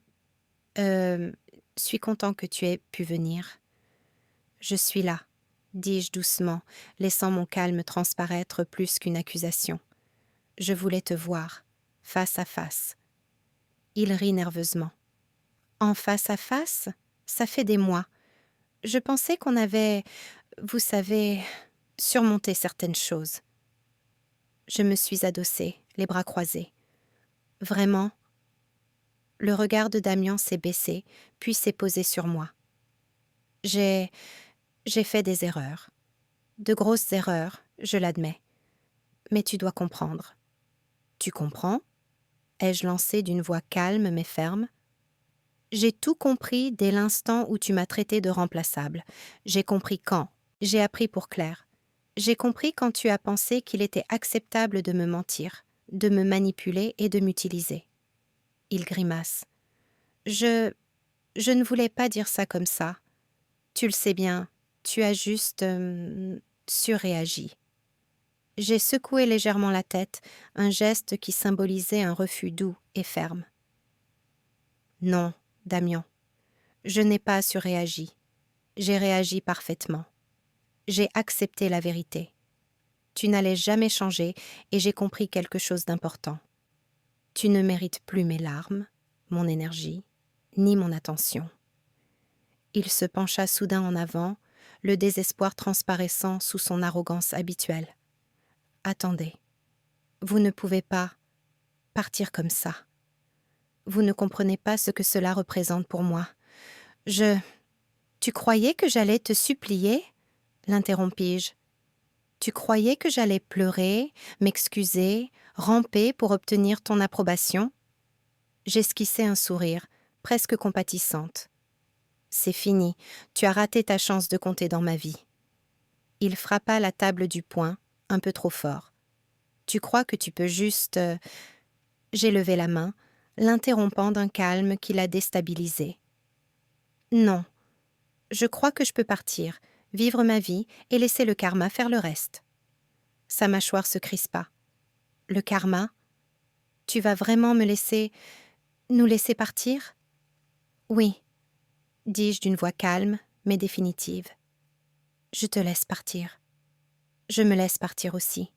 suis content que tu aies pu venir. »« Je suis là », dis-je doucement, laissant mon calme transparaître plus qu'une accusation. « Je voulais te voir, face à face. » Il rit nerveusement. « En face à face ? Ça fait des mois. Je pensais qu'on avait, vous savez, surmonté certaines choses. » Je me suis adossée, les bras croisés. « Vraiment ?» Le regard de Damian s'est baissé, puis s'est posé sur moi. J'ai fait des erreurs. De grosses erreurs, je l'admets. Mais tu dois comprendre. »« Tu comprends ?» ai-je lancé d'une voix calme mais ferme. « J'ai tout compris dès l'instant où tu m'as traité de remplaçable. J'ai compris quand. J'ai appris pour Claire. J'ai compris quand tu as pensé qu'il était acceptable de me mentir, de me manipuler et de m'utiliser. » Il grimace. « Je ne voulais pas dire ça comme ça. Tu le sais bien, tu as juste surréagi. » J'ai secoué légèrement la tête, un geste qui symbolisait un refus doux et ferme. « Non, Damian, je n'ai pas surréagi. J'ai réagi parfaitement. J'ai accepté la vérité. Tu n'allais jamais changer et j'ai compris quelque chose d'important. Tu ne mérites plus mes larmes, mon énergie, ni mon attention. » Il se pencha soudain en avant, le désespoir transparaissant sous son arrogance habituelle. « Attendez, vous ne pouvez pas partir comme ça. Vous ne comprenez pas ce que cela représente pour moi. Tu croyais que j'allais te supplier ?» l'interrompis-je. « Tu croyais que j'allais pleurer, m'excuser, ramper pour obtenir ton approbation ?» J'esquissai un sourire, presque compatissante. « C'est fini, tu as raté ta chance de compter dans ma vie. » Il frappa la table du poing, un peu trop fort. « Tu crois que tu peux juste… » J'ai levé la main, l'interrompant d'un calme qui l'a déstabilisé. « Non, je crois que je peux partir, vivre ma vie et laisser le karma faire le reste. » Sa mâchoire se crispa. « Le karma ? Tu vas vraiment nous laisser partir ? » « Oui, » dis-je d'une voix calme, mais définitive. « Je te laisse partir. Je me laisse partir aussi.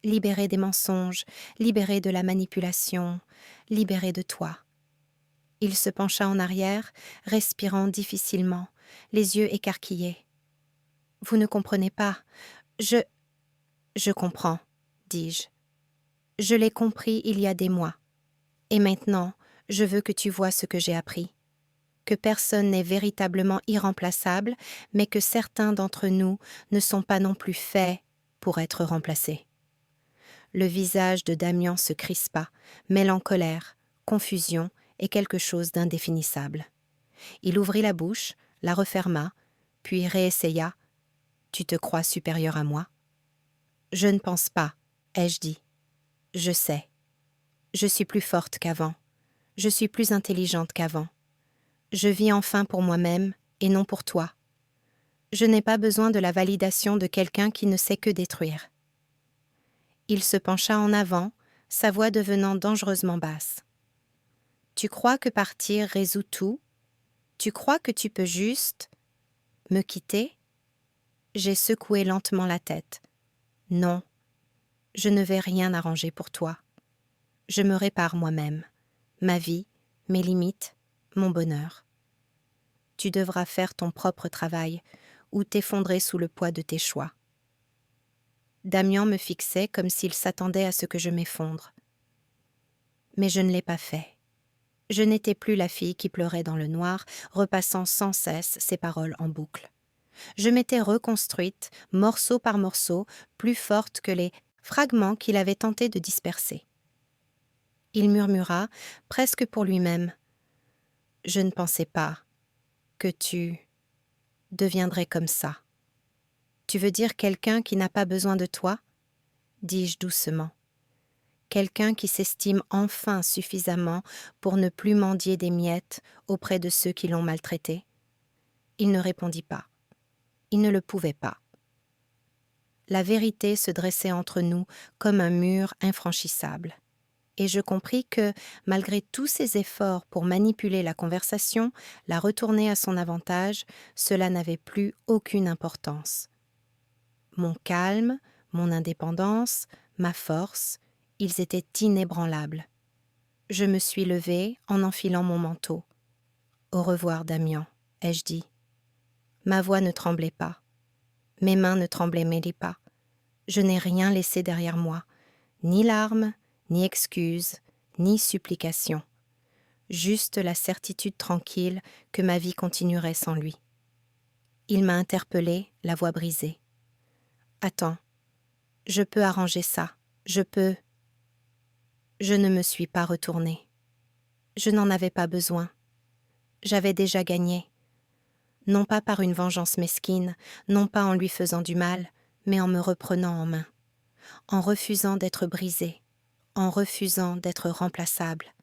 Libérée des mensonges, libérée de la manipulation, libérée de toi. » Il se pencha en arrière, respirant difficilement, les yeux écarquillés. « Vous ne comprenez pas. Je comprends, » dis-je. « Je l'ai compris il y a des mois. Et maintenant, je veux que tu vois ce que j'ai appris. Que personne n'est véritablement irremplaçable, mais que certains d'entre nous ne sont pas non plus faits pour être remplacés. » Le visage de Damian se crispa, mêlant colère, confusion et quelque chose d'indéfinissable. Il ouvrit la bouche, la referma, puis réessaya. « Tu te crois supérieur à moi ? » « Je ne pense pas, » ai-je dit. « Je sais. Je suis plus forte qu'avant. Je suis plus intelligente qu'avant. Je vis enfin pour moi-même et non pour toi. Je n'ai pas besoin de la validation de quelqu'un qui ne sait que détruire. » Il se pencha en avant, sa voix devenant dangereusement basse. « Tu crois que partir résout tout ? Tu crois que tu peux juste… me quitter ?» J'ai secoué lentement la tête. « Non. Je ne vais rien arranger pour toi. Je me répare moi-même, ma vie, mes limites, mon bonheur. Tu devras faire ton propre travail ou t'effondrer sous le poids de tes choix. Damian me fixait comme s'il s'attendait à ce que je m'effondre. Mais je ne l'ai pas fait. Je n'étais plus la fille qui pleurait dans le noir, repassant sans cesse ses paroles en boucle. Je m'étais reconstruite, morceau par morceau, plus forte que les fragments qu'il avait tenté de disperser. Il murmura, presque pour lui-même. « Je ne pensais pas que tu deviendrais comme ça. Tu veux dire quelqu'un qui n'a pas besoin de toi ?» dis-je doucement. Quelqu'un qui s'estime enfin suffisamment pour ne plus mendier des miettes auprès de ceux qui l'ont maltraité. Il ne répondit pas. Il ne le pouvait pas. La vérité se dressait entre nous comme un mur infranchissable. Et je compris que, malgré tous ses efforts pour manipuler la conversation, la retourner à son avantage, cela n'avait plus aucune importance. Mon calme, mon indépendance, ma force, ils étaient inébranlables. Je me suis levée en enfilant mon manteau. « Au revoir, Damian », ai-je dit. Ma voix ne tremblait pas. Mes mains ne tremblaient pas. Je n'ai rien laissé derrière moi, ni larmes, ni excuses, ni supplications. Juste la certitude tranquille que ma vie continuerait sans lui. Il m'a interpellée, la voix brisée. « Attends, je peux arranger ça, je peux... » Je ne me suis pas retournée. Je n'en avais pas besoin. J'avais déjà gagné. Non pas par une vengeance mesquine, non pas en lui faisant du mal, mais en me reprenant en main, en refusant d'être brisée, en refusant d'être remplaçable.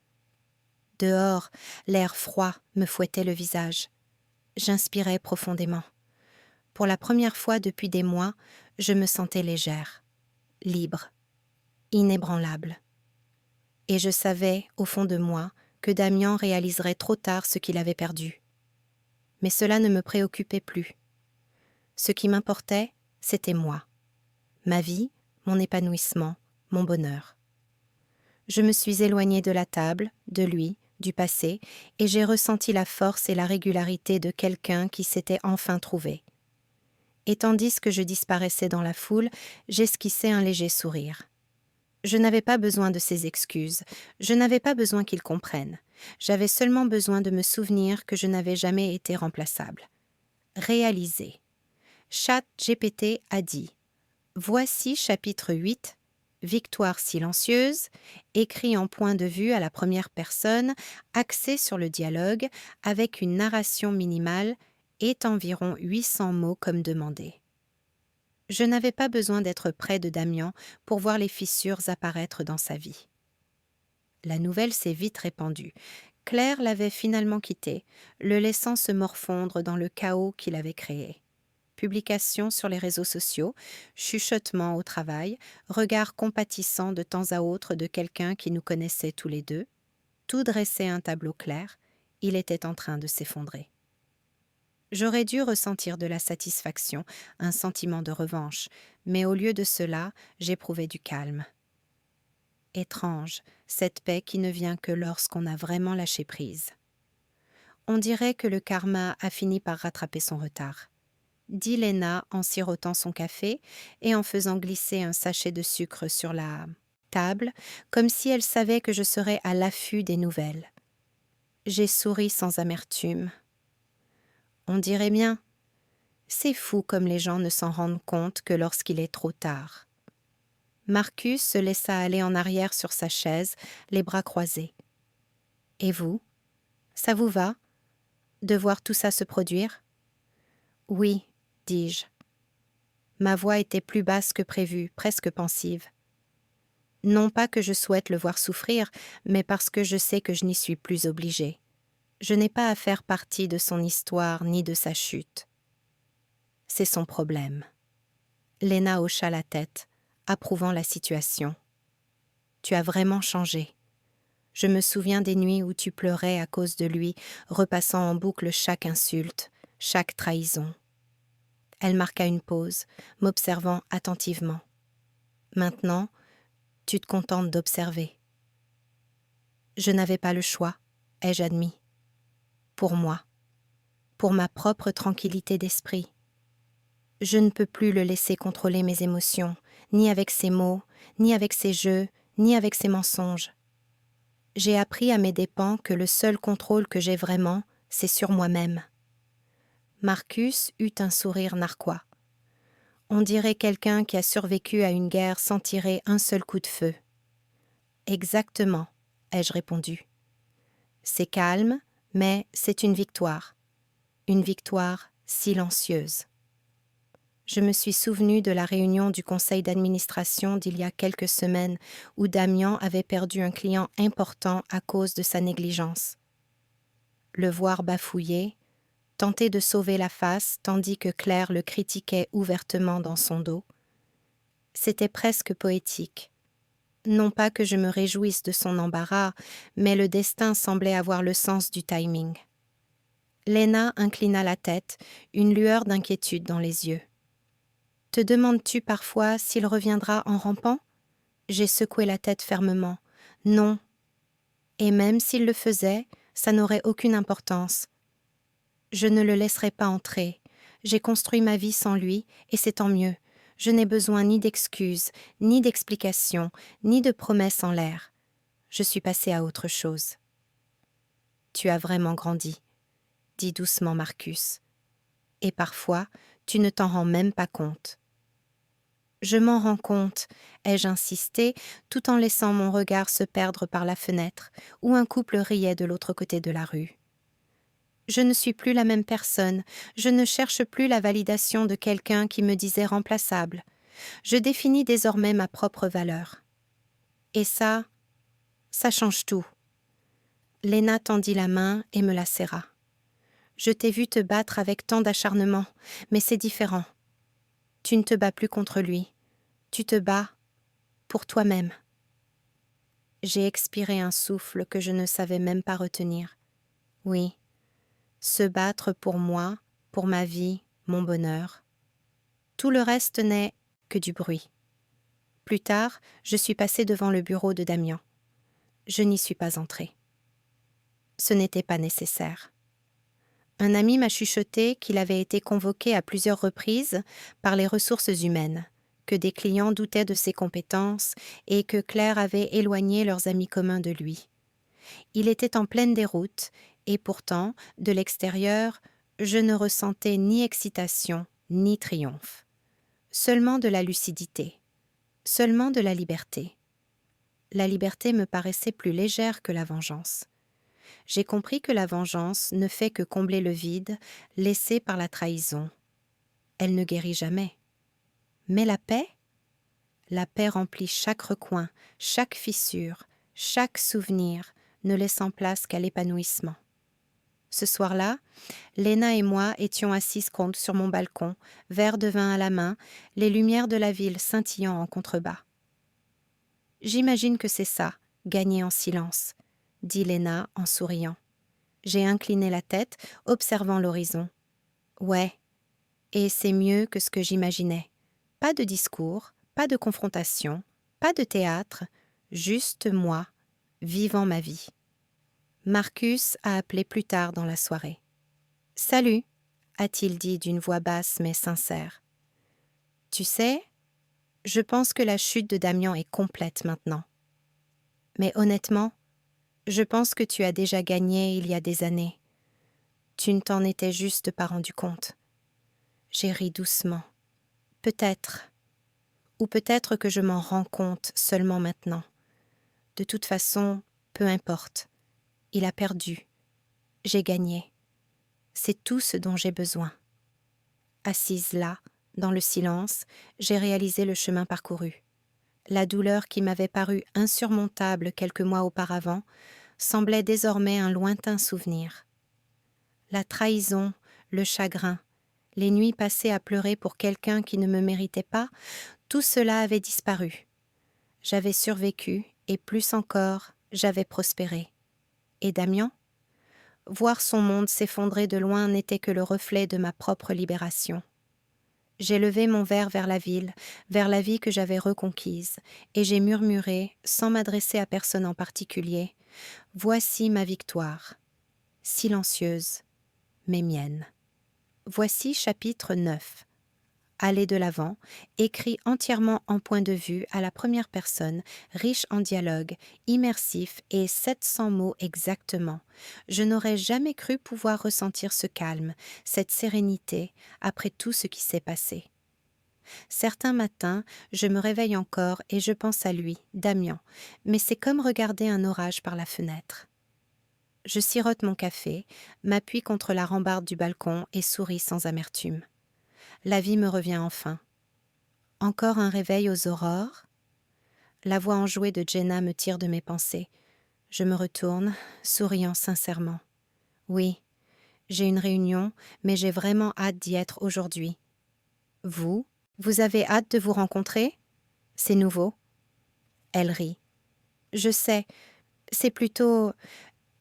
Dehors, l'air froid me fouettait le visage. J'inspirais profondément. Pour la première fois depuis des mois, je me sentais légère, libre, inébranlable. Et je savais, au fond de moi, que Damian réaliserait trop tard ce qu'il avait perdu. Mais cela ne me préoccupait plus. Ce qui m'importait, c'était moi. Ma vie, mon épanouissement, mon bonheur. Je me suis éloignée de la table, de lui, du passé, et j'ai ressenti la force et la régularité de quelqu'un qui s'était enfin trouvé. Et tandis que je disparaissais dans la foule, j'esquissais un léger sourire. Je n'avais pas besoin de ses excuses, je n'avais pas besoin qu'il comprenne. J'avais seulement besoin de me souvenir que je n'avais jamais été remplaçable. Réaliser. ChatGPT a dit « Voici chapitre 8, Victoire silencieuse, écrit en point de vue à la première personne, axé sur le dialogue, avec une narration minimale et environ 800 mots comme demandé. » Je n'avais pas besoin d'être près de Damian pour voir les fissures apparaître dans sa vie. La nouvelle s'est vite répandue. Claire l'avait finalement quitté, le laissant se morfondre dans le chaos qu'il avait créé. Publications sur les réseaux sociaux, chuchotements au travail, regards compatissants de temps à autre de quelqu'un qui nous connaissait tous les deux. Tout dressait un tableau clair. Il était en train de s'effondrer. J'aurais dû ressentir de la satisfaction, un sentiment de revanche, mais au lieu de cela, j'éprouvais du calme. Étrange, cette paix qui ne vient que lorsqu'on a vraiment lâché prise. On dirait que le karma a fini par rattraper son retard, dit Léna en sirotant son café et en faisant glisser un sachet de sucre sur la table, comme si elle savait que je serais à l'affût des nouvelles. J'ai souri sans amertume. On dirait bien. C'est fou comme les gens ne s'en rendent compte que lorsqu'il est trop tard. Marcus se laissa aller en arrière sur sa chaise, les bras croisés. « Et vous, ça vous va, de voir tout ça se produire ?»« Oui, dis-je. » Ma voix était plus basse que prévu, presque pensive. Non pas que je souhaite le voir souffrir, mais parce que je sais que je n'y suis plus obligée. Je n'ai pas à faire partie de son histoire ni de sa chute. C'est son problème. Léna hocha la tête, approuvant la situation. Tu as vraiment changé. Je me souviens des nuits où tu pleurais à cause de lui, repassant en boucle chaque insulte, chaque trahison. Elle marqua une pause, m'observant attentivement. Maintenant, Tu te contentes d'observer. Je n'avais pas le choix, ai-je admis. Pour moi, pour ma propre tranquillité d'esprit. Je ne peux plus le laisser contrôler mes émotions, ni avec ses mots, ni avec ses jeux, ni avec ses mensonges. J'ai appris à mes dépens que le seul contrôle que j'ai vraiment, c'est sur moi-même. Marcus eut un sourire narquois. On dirait quelqu'un qui a survécu à une guerre sans tirer un seul coup de feu. Exactement, ai-je répondu. C'est calme, mais c'est une victoire silencieuse. Je me suis souvenu de la réunion du conseil d'administration d'il y a quelques semaines où Damian avait perdu un client important à cause de sa négligence. Le voir bafouiller, tenter de sauver la face tandis que Claire le critiquait ouvertement dans son dos, c'était presque poétique. Non pas que je me réjouisse de son embarras, mais le destin semblait avoir le sens du timing. Lena inclina la tête, une lueur d'inquiétude dans les yeux. « Te demandes-tu parfois s'il reviendra en rampant ?» J'ai secoué la tête fermement. « Non. Et même s'il le faisait, ça n'aurait aucune importance. Je ne le laisserai pas entrer. J'ai construit ma vie sans lui, et c'est tant mieux. Je n'ai besoin ni d'excuses, ni d'explications, ni de promesses en l'air. Je suis passée à autre chose. »« Tu as vraiment grandi, » dit doucement Marcus. « Et parfois, tu ne t'en rends même pas compte. » Je m'en rends compte, ai-je insisté, tout en laissant mon regard se perdre par la fenêtre, où un couple riait de l'autre côté de la rue. Je ne suis plus la même personne, je ne cherche plus la validation de quelqu'un qui me disait remplaçable. Je définis désormais ma propre valeur. Et ça change tout. Lena tendit la main et me la serra. Je t'ai vu te battre avec tant d'acharnement, mais c'est différent. Tu ne te bats plus contre lui. Tu te bats pour toi-même. J'ai expiré un souffle que je ne savais même pas retenir. Oui, se battre pour moi, pour ma vie, mon bonheur. Tout le reste n'est que du bruit. Plus tard, je suis passée devant le bureau de Damian. Je n'y suis pas entrée. Ce n'était pas nécessaire. Un ami m'a chuchoté qu'il avait été convoqué à plusieurs reprises par les ressources humaines, que des clients doutaient de ses compétences et que Claire avait éloigné leurs amis communs de lui. Il était en pleine déroute et pourtant, de l'extérieur, je ne ressentais ni excitation ni triomphe. Seulement de la lucidité, seulement de la liberté. La liberté me paraissait plus légère que la vengeance. J'ai compris que la vengeance ne fait que combler le vide laissé par la trahison. Elle ne guérit jamais. Mais la paix remplit chaque recoin, chaque fissure, chaque souvenir, ne laissant place qu'à l'épanouissement. Ce soir-là, Lena et moi étions assises compte sur mon balcon, verre de vin à la main, les lumières de la ville scintillant en contrebas. « J'imagine que c'est ça, gagner en silence », dit Lena en souriant. J'ai incliné la tête, observant l'horizon. Ouais, et c'est mieux que ce que j'imaginais. Pas de discours, pas de confrontation, pas de théâtre, juste moi, vivant ma vie. Marcus a appelé plus tard dans la soirée. « Salut », a-t-il dit d'une voix basse mais sincère. « Tu sais, je pense que la chute de Damian est complète maintenant. Mais honnêtement, je pense que tu as déjà gagné il y a des années. Tu ne t'en étais juste pas rendu compte. » J'ai ri doucement. Peut-être. Ou peut-être que je m'en rends compte seulement maintenant. De toute façon, peu importe. Il a perdu. J'ai gagné. C'est tout ce dont j'ai besoin. Assise là, dans le silence, j'ai réalisé le chemin parcouru. La douleur qui m'avait paru insurmontable quelques mois auparavant semblait désormais un lointain souvenir. La trahison, le chagrin, les nuits passées à pleurer pour quelqu'un qui ne me méritait pas, tout cela avait disparu. J'avais survécu, et plus encore, j'avais prospéré. Et Damian ? Voir son monde s'effondrer de loin n'était que le reflet de ma propre libération. J'ai levé mon verre vers la ville, vers la vie que j'avais reconquise, et j'ai murmuré, sans m'adresser à personne en particulier, « Voici ma victoire, silencieuse, mais mienne. » Voici chapitre 9. Aller de l'avant, écrit entièrement en point de vue à la première personne, riche en dialogue, immersif et 700 mots exactement. Je n'aurais jamais cru pouvoir ressentir ce calme, cette sérénité, après tout ce qui s'est passé. Certains matins, je me réveille encore et je pense à lui, Damian, mais c'est comme regarder un orage par la fenêtre. Je sirote mon café, m'appuie contre la rambarde du balcon et souris sans amertume. La vie me revient enfin. Encore un réveil aux aurores? La voix enjouée de Jenna me tire de mes pensées. Je me retourne, souriant sincèrement. Oui, j'ai une réunion, mais j'ai vraiment hâte d'y être aujourd'hui. Vous? Vous avez hâte de vous rencontrer? C'est nouveau. Elle rit. Je sais, c'est plutôt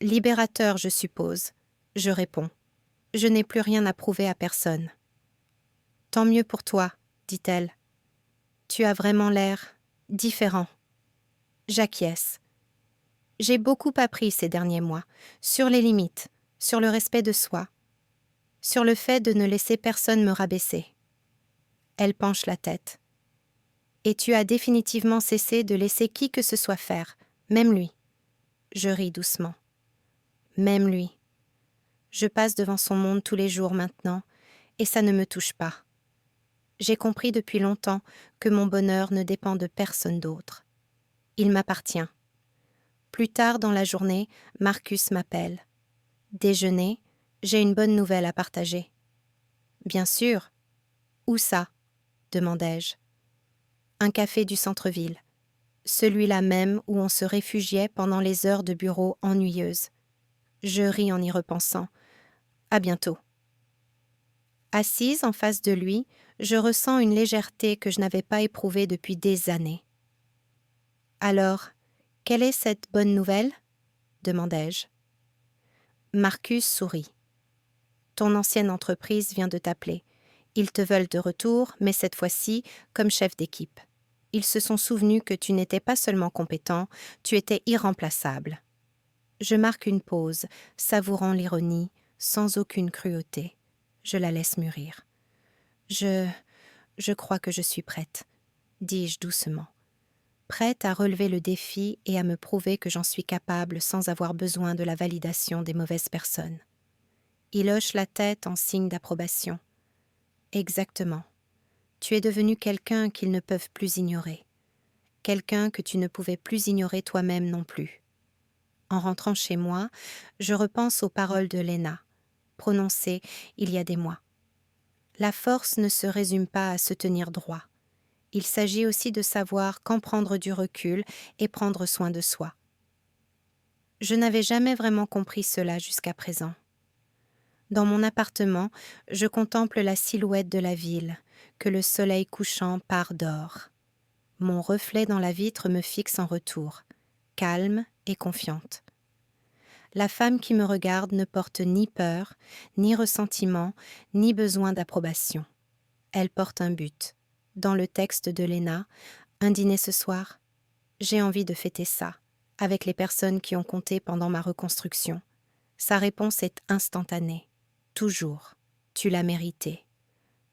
libérateur, je suppose. Je réponds. Je n'ai plus rien à prouver à personne. Tant mieux pour toi, dit-elle. Tu as vraiment l'air différent. J'acquiesce. J'ai beaucoup appris ces derniers mois, sur les limites, sur le respect de soi, sur le fait de ne laisser personne me rabaisser. Elle penche la tête. Et tu as définitivement cessé de laisser qui que ce soit faire, même lui. Je ris doucement. Même lui. Je passe devant son monde tous les jours maintenant, et ça ne me touche pas. J'ai compris depuis longtemps que mon bonheur ne dépend de personne d'autre. Il m'appartient. Plus tard dans la journée, Marcus m'appelle. Déjeuner, j'ai une bonne nouvelle à partager. Bien sûr. Où ça? Demandai-je. Un café du centre-ville. Celui-là même où on se réfugiait pendant les heures de bureau ennuyeuses. Je ris en y repensant. À bientôt. Assise en face de lui, je ressens une légèreté que je n'avais pas éprouvée depuis des années. Alors, quelle est cette bonne nouvelle? Demandai-je. Marcus sourit. Ton ancienne entreprise vient de t'appeler. Ils te veulent de retour, mais cette fois-ci comme chef d'équipe. Ils se sont souvenus que tu n'étais pas seulement compétent, tu étais irremplaçable. Je marque une pause, savourant l'ironie, sans aucune cruauté. Je la laisse mûrir. Je crois que je suis prête, dis-je doucement. Prête à relever le défi et à me prouver que j'en suis capable sans avoir besoin de la validation des mauvaises personnes. Il hoche la tête en signe d'approbation. Exactement. Tu es devenu quelqu'un qu'ils ne peuvent plus ignorer. Quelqu'un que tu ne pouvais plus ignorer toi-même non plus. En rentrant chez moi, je repense aux paroles de Lena, prononcées il y a des mois. La force ne se résume pas à se tenir droit. Il s'agit aussi de savoir quand prendre du recul et prendre soin de soi. Je n'avais jamais vraiment compris cela jusqu'à présent. Dans mon appartement, je contemple la silhouette de la ville, que le soleil couchant pare d'or. Mon reflet dans la vitre me fixe en retour, calme et confiante. La femme qui me regarde ne porte ni peur, ni ressentiment, ni besoin d'approbation. Elle porte un but. Dans le texte de Lena, un dîner ce soir, j'ai envie de fêter ça, avec les personnes qui ont compté pendant ma reconstruction. Sa réponse est instantanée. Toujours. Tu l'as mérité.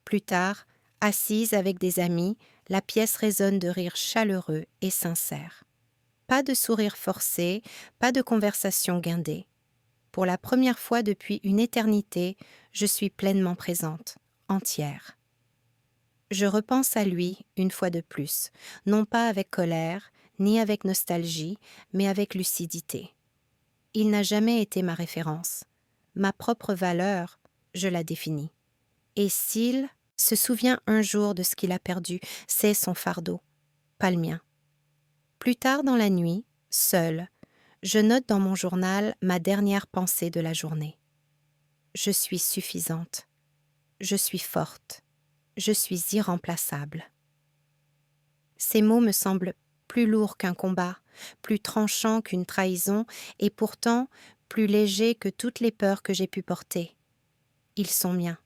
Plus tard, assise avec des amis, la pièce résonne de rires chaleureux et sincères. Pas de sourire forcé, pas de conversation guindée. Pour la première fois depuis une éternité, je suis pleinement présente, entière. Je repense à lui une fois de plus, non pas avec colère, ni avec nostalgie, mais avec lucidité. Il n'a jamais été ma référence. Ma propre valeur, je la définis. Et s'il se souvient un jour de ce qu'il a perdu, c'est son fardeau, pas le mien. Plus tard dans la nuit, seule, je note dans mon journal ma dernière pensée de la journée. Je suis suffisante. Je suis forte. Je suis irremplaçable. Ces mots me semblent plus lourds qu'un combat, plus tranchants qu'une trahison, et pourtant plus légers que toutes les peurs que j'ai pu porter. Ils sont miens.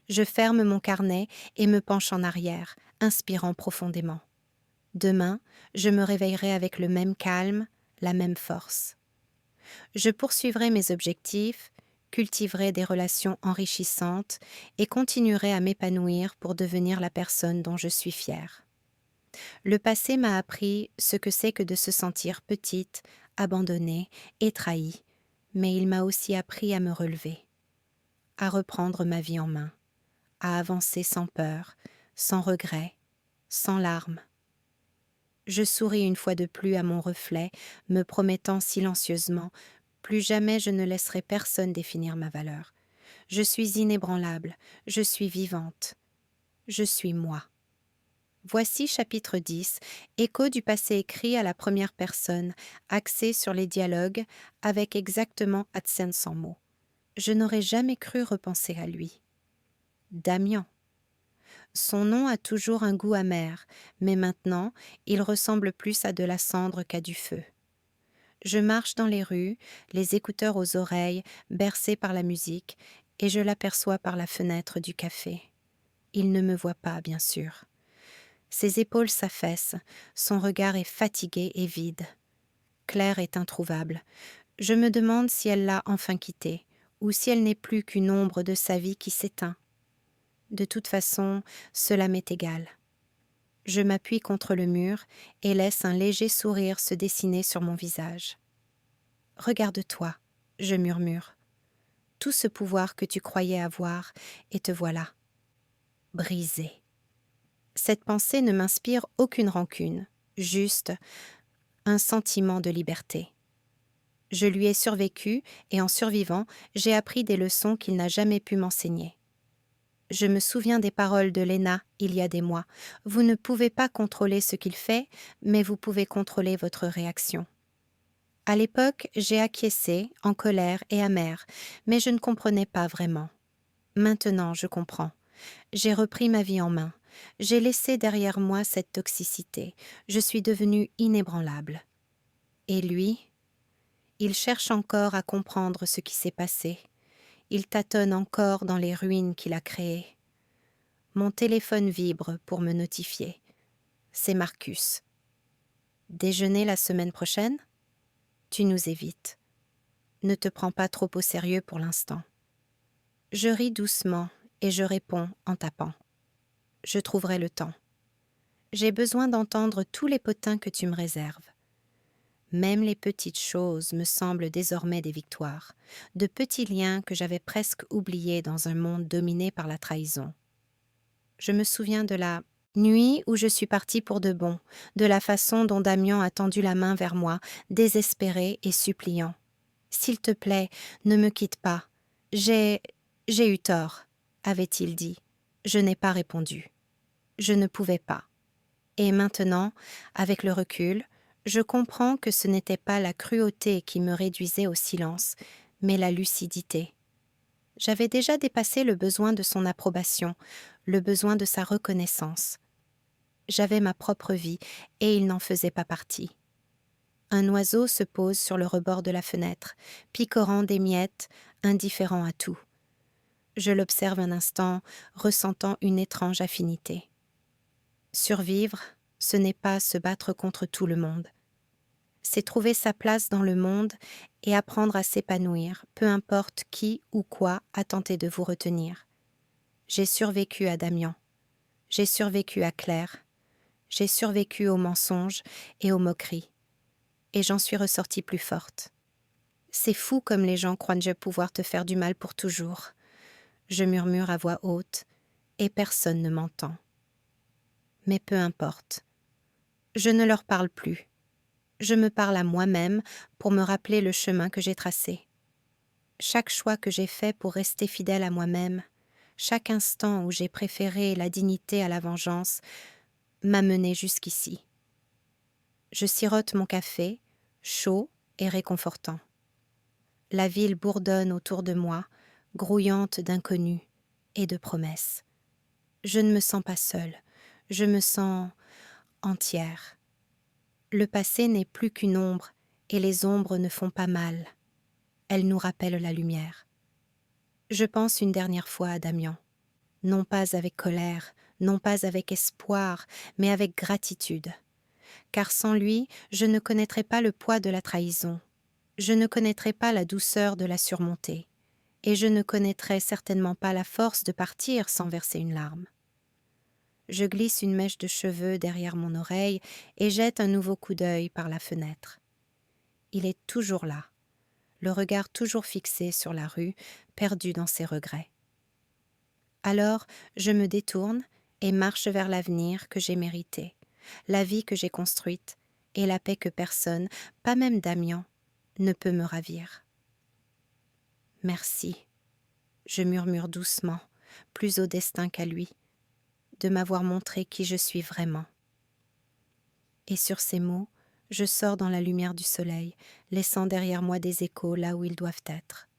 Je ferme mon carnet et me penche en arrière, inspirant profondément. Demain, je me réveillerai avec le même calme, la même force. Je poursuivrai mes objectifs, cultiverai des relations enrichissantes et continuerai à m'épanouir pour devenir la personne dont je suis fière. Le passé m'a appris ce que c'est que de se sentir petite, abandonnée et trahie, mais il m'a aussi appris à me relever, à reprendre ma vie en main, à avancer sans peur, sans regret, sans larmes. Je souris une fois de plus à mon reflet, me promettant silencieusement: plus jamais je ne laisserai personne définir ma valeur. Je suis inébranlable, je suis vivante, je suis moi. Voici chapitre 10, écho du passé écrit à la première personne, axé sur les dialogues, avec exactement AdSense en mots. Je n'aurais jamais cru repenser à lui. Damian. Son nom a toujours un goût amer, mais maintenant, il ressemble plus à de la cendre qu'à du feu. Je marche dans les rues, les écouteurs aux oreilles, bercée par la musique, et je l'aperçois par la fenêtre du café. Il ne me voit pas, bien sûr. Ses épaules s'affaissent, son regard est fatigué et vide. Claire est introuvable. Je me demande si elle l'a enfin quitté, ou si elle n'est plus qu'une ombre de sa vie qui s'éteint. De toute façon, cela m'est égal. Je m'appuie contre le mur et laisse un léger sourire se dessiner sur mon visage. « Regarde-toi », je murmure. « Tout ce pouvoir que tu croyais avoir, et te voilà. Brisé. » Cette pensée ne m'inspire aucune rancune, juste un sentiment de liberté. Je lui ai survécu et en survivant, j'ai appris des leçons qu'il n'a jamais pu m'enseigner. Je me souviens des paroles de Léna il y a des mois. Vous ne pouvez pas contrôler ce qu'il fait, mais vous pouvez contrôler votre réaction. À l'époque, j'ai acquiescé, en colère et amère, mais je ne comprenais pas vraiment. Maintenant, je comprends. J'ai repris ma vie en main. J'ai laissé derrière moi cette toxicité. Je suis devenue inébranlable. Et lui, il cherche encore à comprendre ce qui s'est passé. Il tâtonne encore dans les ruines qu'il a créées. Mon téléphone vibre pour me notifier. C'est Marcus. Déjeuner la semaine prochaine ? Tu nous évites. Ne te prends pas trop au sérieux pour l'instant. Je ris doucement et je réponds en tapant. Je trouverai le temps. J'ai besoin d'entendre tous les potins que tu me réserves. Même les petites choses me semblent désormais des victoires, de petits liens que j'avais presque oubliés dans un monde dominé par la trahison. Je me souviens de la nuit où je suis partie pour de bon, de la façon dont Damian a tendu la main vers moi, désespéré et suppliant. « S'il te plaît, ne me quitte pas. J'ai eu tort, avait-il dit. Je n'ai pas répondu. Je ne pouvais pas. Et maintenant, avec le recul, je comprends que ce n'était pas la cruauté qui me réduisait au silence, mais la lucidité. J'avais déjà dépassé le besoin de son approbation, le besoin de sa reconnaissance. J'avais ma propre vie et il n'en faisait pas partie. Un oiseau se pose sur le rebord de la fenêtre, picorant des miettes, indifférent à tout. Je l'observe un instant, ressentant une étrange affinité. Survivre, ce n'est pas se battre contre tout le monde. C'est trouver sa place dans le monde et apprendre à s'épanouir, peu importe qui ou quoi a tenté de vous retenir. J'ai survécu à Damian. J'ai survécu à Claire. J'ai survécu aux mensonges et aux moqueries. Et j'en suis ressortie plus forte. C'est fou comme les gens croient déjà pouvoir te faire du mal pour toujours. Je murmure à voix haute, et personne ne m'entend. Mais peu importe. Je ne leur parle plus. Je me parle à moi-même pour me rappeler le chemin que j'ai tracé. Chaque choix que j'ai fait pour rester fidèle à moi-même, chaque instant où j'ai préféré la dignité à la vengeance, m'a mené jusqu'ici. Je sirote mon café, chaud et réconfortant. La ville bourdonne autour de moi, grouillante d'inconnus et de promesses. Je ne me sens pas seule, je me sens entière. Le passé n'est plus qu'une ombre, et les ombres ne font pas mal. Elles nous rappellent la lumière. Je pense une dernière fois à Damian. non pas avec colère, non pas avec espoir, mais avec gratitude. Car sans lui, je ne connaîtrais pas le poids de la trahison, je ne connaîtrais pas la douceur de la surmonter, et je ne connaîtrais certainement pas la force de partir sans verser une larme. Je glisse une mèche de cheveux derrière mon oreille et jette un nouveau coup d'œil par la fenêtre. Il est toujours là, le regard toujours fixé sur la rue, perdu dans ses regrets. Alors, je me détourne et marche vers l'avenir que j'ai mérité, la vie que j'ai construite et la paix que personne, pas même Damian, ne peut me ravir. Merci, je murmure doucement, plus au destin qu'à lui, de m'avoir montré qui je suis vraiment. Et sur ces mots, je sors dans la lumière du soleil, laissant derrière moi des échos là où ils doivent être.